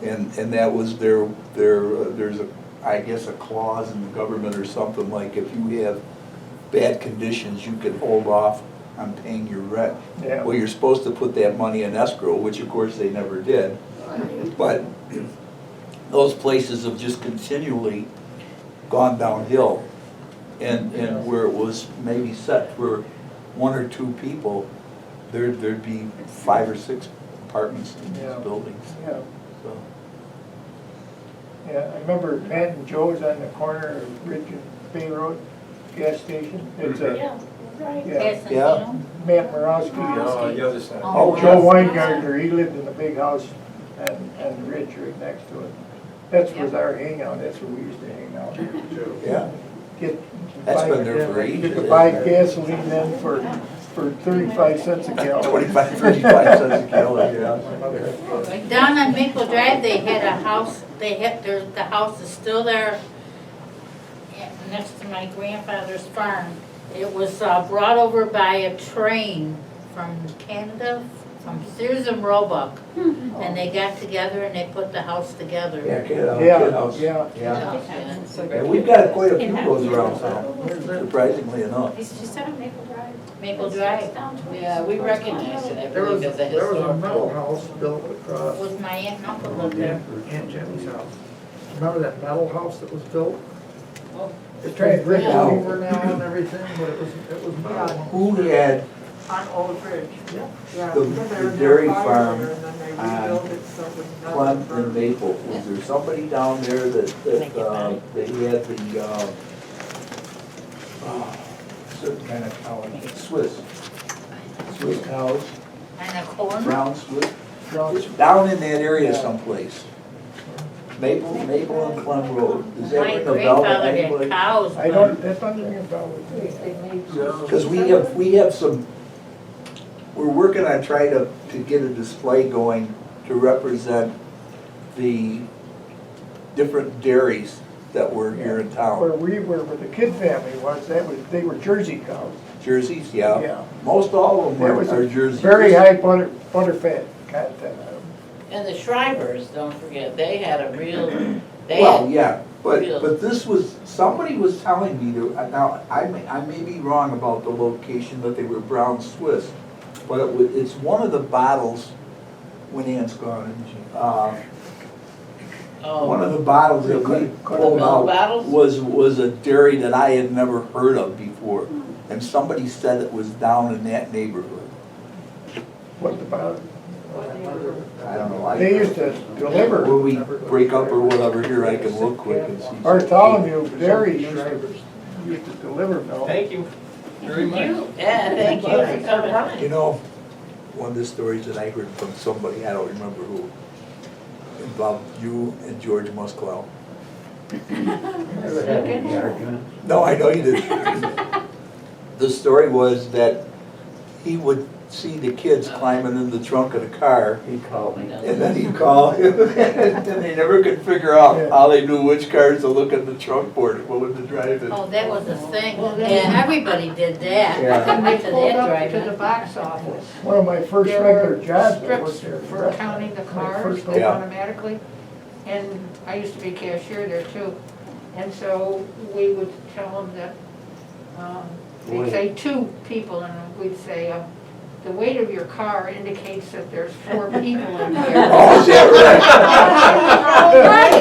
Speaker 7: and that was there's I guess a clause in the government or something, like if you have bad conditions, you can hold off on paying your rent.
Speaker 1: Yeah.
Speaker 7: Well, you're supposed to put that money in escrow, which of course they never did, but those places have just continually gone downhill. And where it was maybe set for one or two people, there'd be 5 or 6 apartments in these
Speaker 1: Yeah.
Speaker 7: buildings,
Speaker 1: Yeah.
Speaker 7: so.
Speaker 1: Yeah, I remember Matt and Joe's on the corner of Ridge and Bay Road gas station. It's a,
Speaker 10: Yeah, right.
Speaker 1: yeah,
Speaker 12: Casentino?
Speaker 1: Matt Morowski.
Speaker 4: No, the other side.
Speaker 1: Oh, Joe Weingartner, he lived in a big house on the ridge right next to it. That was our hangout, that's where we used to hang out.
Speaker 7: Yeah,
Speaker 1: Get,
Speaker 7: that's
Speaker 1: buy-
Speaker 7: been there for ages.
Speaker 1: get to buy gasoline then for 35 cents a gallon.
Speaker 7: 25, 35 cents a gallon, yeah.
Speaker 12: Down on Maple Drive, they had a house, the house is still there next to my grandfather's farm. It was brought over by a train from Canada, from Sears and Roebuck. And they got together and they put the house together.
Speaker 7: Yeah, kid
Speaker 1: Yeah,
Speaker 7: house.
Speaker 1: yeah.
Speaker 7: Yeah, we've got quite a few of those around town, surprisingly enough.
Speaker 10: She said on Maple Drive.
Speaker 12: Maple Drive.
Speaker 10: Down to
Speaker 15: Yeah, we recognize it, I
Speaker 6: There was,
Speaker 15: believe, as a
Speaker 6: there was a
Speaker 15: historic
Speaker 6: metal
Speaker 15: building.
Speaker 6: house built across
Speaker 12: Was my aunt and uncle lived there.
Speaker 6: Aunt Jenny's house. Remember that metal house that was built?
Speaker 15: Oh.
Speaker 6: It's trying to brick
Speaker 7: Yeah.
Speaker 6: over now and everything, but it was metal.
Speaker 7: Who had
Speaker 2: On Old Ridge.
Speaker 6: Yeah.
Speaker 7: the dairy farm on Clem and Maple? Was there somebody down there that they had the, certain kind of cow, Swiss cows,
Speaker 12: And a corner.
Speaker 7: brown Swiss, down in that area someplace. Maple and Clem Road. Does that
Speaker 12: My
Speaker 7: ring a bell to
Speaker 12: grandfather had
Speaker 7: anybody?
Speaker 12: cows.
Speaker 1: I don't, that doesn't ring a bell with me.
Speaker 7: Because we have some, we're working on trying to get a display going to represent the different dairies that were here in
Speaker 1: Where
Speaker 7: town.
Speaker 1: we were, where the Kid family was, they were Jersey cows.
Speaker 7: Jerseys, yeah.
Speaker 1: Yeah.
Speaker 7: Most all of
Speaker 1: That
Speaker 7: them
Speaker 1: was
Speaker 7: are
Speaker 1: a
Speaker 7: jerseys.
Speaker 1: very high butter fat content.
Speaker 15: And the Shrivers, don't forget, they had a real, they
Speaker 7: Well,
Speaker 15: had,
Speaker 7: yeah,
Speaker 15: Real.
Speaker 7: but this was, somebody was telling me, now, I may be wrong about the location, that they were brown Swiss, but it's one of the bottles, when Ann's gone, isn't she? One of the bottles that we pulled
Speaker 15: milk
Speaker 7: out
Speaker 15: bottles?
Speaker 7: was a dairy that I had never heard of before, and somebody said it was down in that neighborhood.
Speaker 1: What about,
Speaker 7: I don't know.
Speaker 1: they used to deliver.
Speaker 7: When we break up or whatever, here, I can look quick and see.
Speaker 1: Bartholomew Dairy used to deliver milk.
Speaker 4: Thank you very much.
Speaker 15: yeah, thank you for coming on.
Speaker 7: You know, one of the stories that I heard from somebody, I don't remember who, involved you and George Musclow.
Speaker 8: Never had any arguments.
Speaker 7: No, I know you didn't. The story was that he would see the kids climbing in the trunk of the car,
Speaker 8: He called me.
Speaker 7: and then he'd call him, and they never could figure out how they knew which cars to look at the trunk for to go into driving.
Speaker 12: Oh, that was a thing.
Speaker 13: Well,
Speaker 12: Yeah, everybody did that.
Speaker 7: Yeah.
Speaker 13: Then
Speaker 12: Went
Speaker 13: they
Speaker 12: to
Speaker 13: pulled
Speaker 12: that
Speaker 13: up to the
Speaker 12: drive-in.
Speaker 13: box office.
Speaker 1: One of my first
Speaker 13: There
Speaker 1: regular
Speaker 13: were
Speaker 1: jobs, I
Speaker 13: strips
Speaker 1: worked there.
Speaker 13: for counting the cars,
Speaker 1: First
Speaker 13: they
Speaker 7: Yeah.
Speaker 13: automatically. And I used to be cashier there too. And so we would tell them that, we'd say 2 people, and we'd say, the weight of your car indicates that there's 4 people in here.
Speaker 7: Oh, is that
Speaker 13: Oh, right.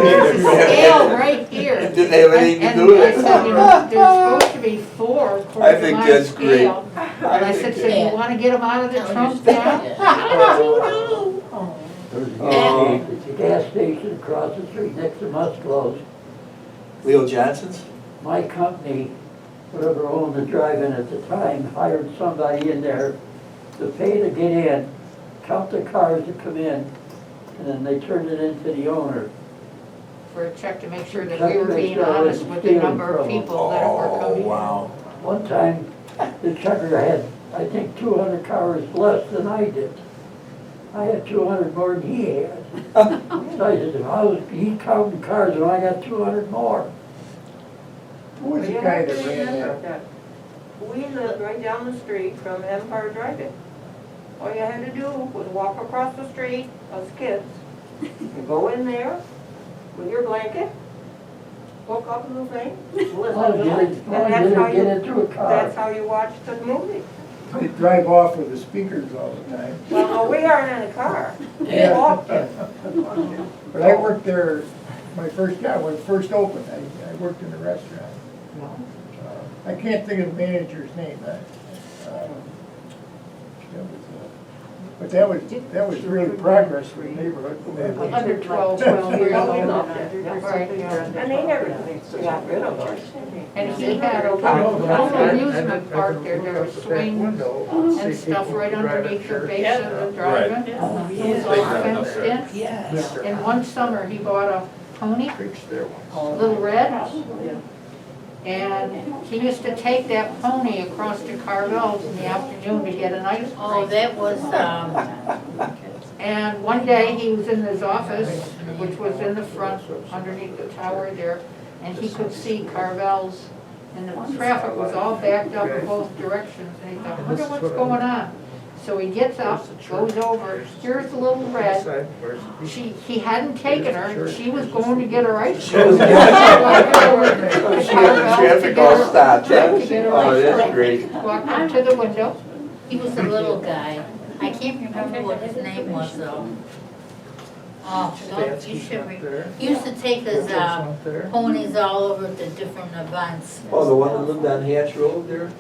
Speaker 13: There's a scale right here.
Speaker 7: It didn't have anything to
Speaker 13: And
Speaker 7: do with
Speaker 13: I
Speaker 7: it.
Speaker 13: said, you know, there's supposed to be 4
Speaker 7: I
Speaker 13: according to
Speaker 7: think
Speaker 13: my
Speaker 7: that's great.
Speaker 13: scale. And I said, so you wanna get them out of the trunk now?
Speaker 8: There's a
Speaker 7: Oh.
Speaker 8: gas station across the street next to Musclow's.
Speaker 7: Leo Johnson's?
Speaker 8: My company, whatever owned the drive-in at the time, hired somebody in there to pay to get in, count the cars that come in, and then they turned it into the owner.
Speaker 13: For a check to make sure that
Speaker 8: Check
Speaker 13: we
Speaker 8: to
Speaker 13: were
Speaker 8: make
Speaker 13: being
Speaker 8: sure I
Speaker 13: honest
Speaker 8: wasn't
Speaker 13: with the
Speaker 8: stealing
Speaker 13: number of
Speaker 8: from 'em.
Speaker 13: people that were
Speaker 7: Oh,
Speaker 13: coming in.
Speaker 7: wow.
Speaker 8: One time, the checker had, I think, 200 cars less than I did. I had 200 more than he had. So I said, he counting cars and I got 200 more.
Speaker 1: Who was the
Speaker 14: You
Speaker 1: guy
Speaker 14: have
Speaker 1: that
Speaker 14: to
Speaker 1: ran
Speaker 14: remember
Speaker 1: there?
Speaker 14: that we lived right down the street from Empire Drive-In. All you had to do was walk across the street, us kids, and go in there with your blanket, woke up in the thing, listen to
Speaker 8: Well,
Speaker 14: it,
Speaker 8: you
Speaker 14: and
Speaker 8: didn't
Speaker 14: that's how
Speaker 8: get
Speaker 14: you,
Speaker 8: into a car.
Speaker 14: that's how you watched the movie.
Speaker 1: They drive off with the speakers all the time.
Speaker 14: Well, no, we aren't in a car, we
Speaker 1: Yeah.
Speaker 14: walked in.
Speaker 1: But I worked there, my first job, when it first opened, I worked in a restaurant. I can't think of the manager's name. But that was really progress for the neighborhood.
Speaker 13: Under 12 years
Speaker 14: Oh, we
Speaker 13: old.
Speaker 14: loved it.
Speaker 13: Right.
Speaker 14: And they never got rid of us.
Speaker 13: And he had a little amusement park there, there were swings and stuff right underneath the base of the drive-in. It was all fenced in.
Speaker 15: Yes.
Speaker 13: And one summer, he bought a pony, Little Red. And he used to take that pony across to Carvel's in the afternoon to get an ice
Speaker 12: Oh,
Speaker 13: cream.
Speaker 12: that was,
Speaker 13: And one day, he was in his office, which was in the front, underneath the tower there, and he could see Carvel's, and the traffic was all backed up in both directions, and he thought, I wonder what's going on. So he gets up, goes over, here's the Little Red. He hadn't taken her, and she was going to get her ice cream.
Speaker 7: Traffic all stopped, huh?
Speaker 13: To get her
Speaker 7: Oh,
Speaker 13: ice
Speaker 7: that's
Speaker 13: cream.
Speaker 7: great.
Speaker 13: Walked up to the window.
Speaker 12: he was a little guy. I can't remember what his name was though. Oh, don't, you should he used to take his, ponies all over to different events.
Speaker 7: Oh, the one that lived on Hatch Road there?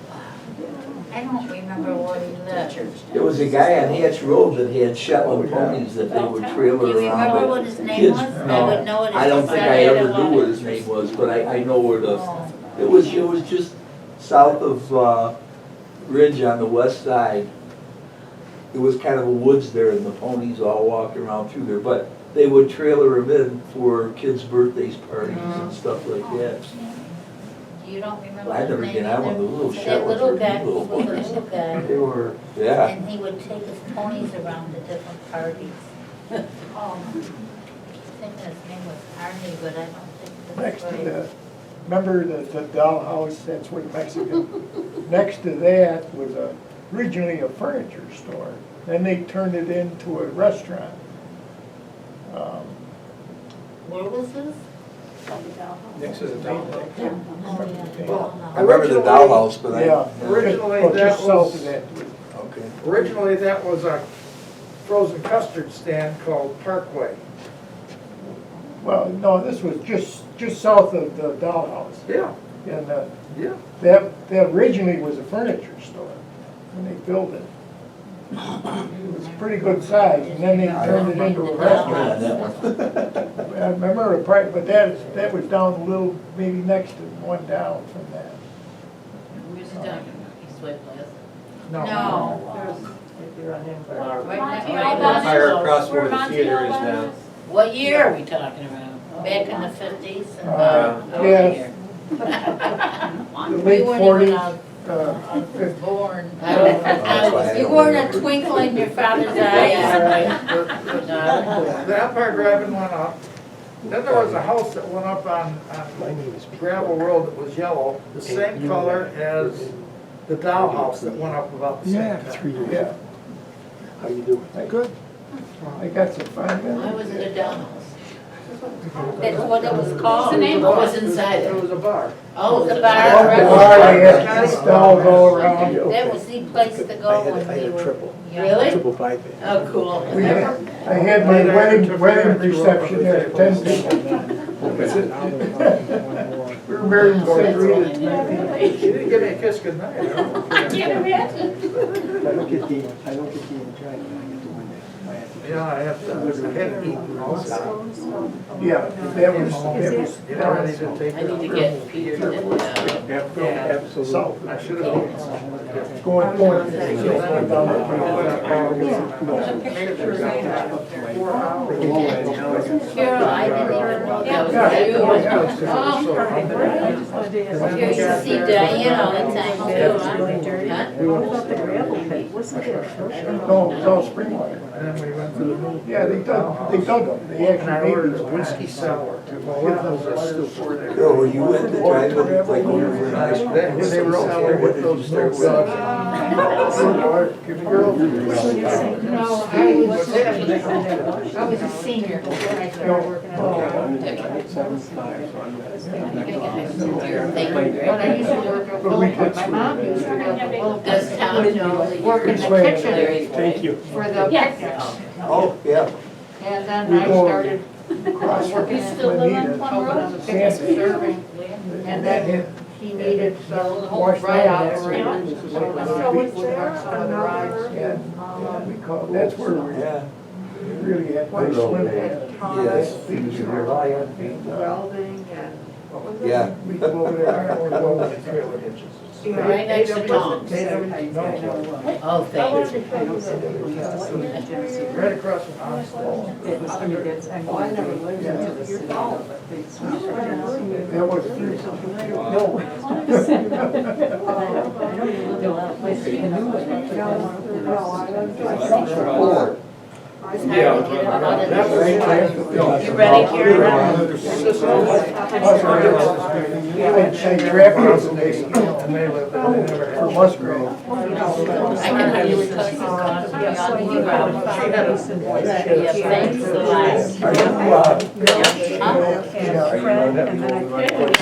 Speaker 12: I don't remember where he lived.
Speaker 7: There was a guy on Hatch Road that had Shetland ponies that they would trailer
Speaker 12: Do you
Speaker 7: around.
Speaker 12: remember
Speaker 7: with
Speaker 12: what his name
Speaker 7: kids.
Speaker 12: was? I
Speaker 7: No,
Speaker 12: would know it if
Speaker 7: I don't
Speaker 12: he
Speaker 7: think
Speaker 12: said
Speaker 7: I
Speaker 12: it.
Speaker 7: ever knew what his name was, but I know where the,
Speaker 12: Oh.
Speaker 7: it was just south of Ridge on the west side. It was kind of a woods there and the ponies all walked around through there, but they would trailer them in for kids' birthdays, parties and stuff like that.
Speaker 12: You don't remember
Speaker 7: I
Speaker 12: his
Speaker 7: never
Speaker 12: name
Speaker 7: get on one of
Speaker 12: either?
Speaker 7: the little
Speaker 12: That
Speaker 7: Shetlands
Speaker 12: little
Speaker 7: or
Speaker 12: guy,
Speaker 7: the
Speaker 12: he
Speaker 7: little
Speaker 12: was a
Speaker 7: ones.
Speaker 12: little guy.
Speaker 8: They were,
Speaker 7: Yeah.
Speaker 12: And he would take his ponies around to different parties. I think his name was Arnie, but I don't think
Speaker 1: Next
Speaker 12: that's
Speaker 1: to
Speaker 12: right.
Speaker 1: the, remember the dollhouse, that's what Mexican, next to that was originally a furniture store. Then they turned it into a restaurant.
Speaker 12: Where was this?
Speaker 4: Next is a dollhouse.
Speaker 7: I remember the dollhouse, but I.
Speaker 1: Yeah,
Speaker 6: Originally,
Speaker 1: just
Speaker 6: that
Speaker 1: south
Speaker 6: was-
Speaker 1: of that.
Speaker 7: Okay.
Speaker 6: Originally, that was a frozen custard stand called Parkway.
Speaker 1: Well, no, this was just south of the dollhouse.
Speaker 6: Yeah,
Speaker 1: And
Speaker 6: yeah.
Speaker 1: that originally was a furniture store when they built it. It was a pretty good size, and then they turned it into a
Speaker 7: Yeah,
Speaker 1: restaurant.
Speaker 7: that one.
Speaker 1: I remember a part, but that was down a little, maybe next to one down from that.
Speaker 15: Where's it down? Eastway Plaza?
Speaker 6: No.
Speaker 4: Fire across where the theater is now.
Speaker 15: What year are we talking about?
Speaker 12: Back in the 50s?
Speaker 1: Yeah,
Speaker 12: We
Speaker 1: the late
Speaker 12: weren't even
Speaker 1: 40s.
Speaker 12: allowed Born.
Speaker 15: I
Speaker 12: You weren't a twinkle in your father's eyes.
Speaker 6: The Empire Drive-In went up. Then there was a house that went up on Gravel Road that was yellow, the same color as the Dow house that went up about the same time.
Speaker 1: 3 years. Yeah. How you doing? Good. I got some fun.
Speaker 15: Why was it a dollhouse?
Speaker 12: That's what it was called.
Speaker 15: What was inside
Speaker 6: It
Speaker 15: it?
Speaker 6: was a bar.
Speaker 15: Oh, the
Speaker 1: Oh,
Speaker 15: bar.
Speaker 1: they had stalls all around.
Speaker 12: That was the place to go when we were young.
Speaker 15: Really?
Speaker 11: bypass.
Speaker 15: Oh, cool.
Speaker 1: We had, I had my wedding reception there, 10 people. We were married in St. Rita's.
Speaker 6: She didn't give me a kiss goodnight. I don't know.
Speaker 10: I can't imagine.
Speaker 11: I don't get the drive, I get the window.
Speaker 6: Yeah, I have to eat also.
Speaker 1: Yeah, that was,
Speaker 6: Get ready to take
Speaker 15: I need to get Peter to,
Speaker 6: Absolutely. I should have.
Speaker 1: going.
Speaker 12: Carol, I didn't even know that was you. Here you see Diane all the time too, huh?
Speaker 1: No, it was all spring water.
Speaker 6: And then we went to the new.
Speaker 1: Yeah, they dug them. They
Speaker 6: And I
Speaker 1: actually
Speaker 6: ordered
Speaker 1: made
Speaker 6: a
Speaker 1: these.
Speaker 6: whiskey sour. Well, those are stupid.
Speaker 7: Oh, you went to drive it like over in high school?
Speaker 6: They were okay with those things.
Speaker 13: No, I was a senior when I started working at home. When I used to work at Bullhead, my mom used to work at
Speaker 15: does
Speaker 13: Bullhead,
Speaker 15: town know that
Speaker 13: work in the kitchen
Speaker 1: Thank you.
Speaker 13: for the picnics.
Speaker 7: Oh, yeah.
Speaker 13: And then I started working
Speaker 12: You
Speaker 13: at
Speaker 12: still live on Plum
Speaker 13: helping on
Speaker 12: Road?
Speaker 13: the picnic serving. And then he needed some write-out for it. So we took some of the rides.
Speaker 1: Yeah, we call, that's where we
Speaker 7: Yeah.
Speaker 1: really had to swim.
Speaker 7: Yes.
Speaker 13: Welding and, what was it?
Speaker 7: Yeah.
Speaker 1: We go over there, we're going to the trailer hitches.
Speaker 15: Right next to Tom's.
Speaker 1: No,
Speaker 15: Oh, thank you.
Speaker 6: Right across from Armstrong.
Speaker 1: that was three.
Speaker 15: You ready, Karen?
Speaker 1: I drafted some, and they lived there, they never had Musgrave.
Speaker 12: I can hear you cooking coffee on the ground. Yeah, thanks a lot.
Speaker 1: Are you,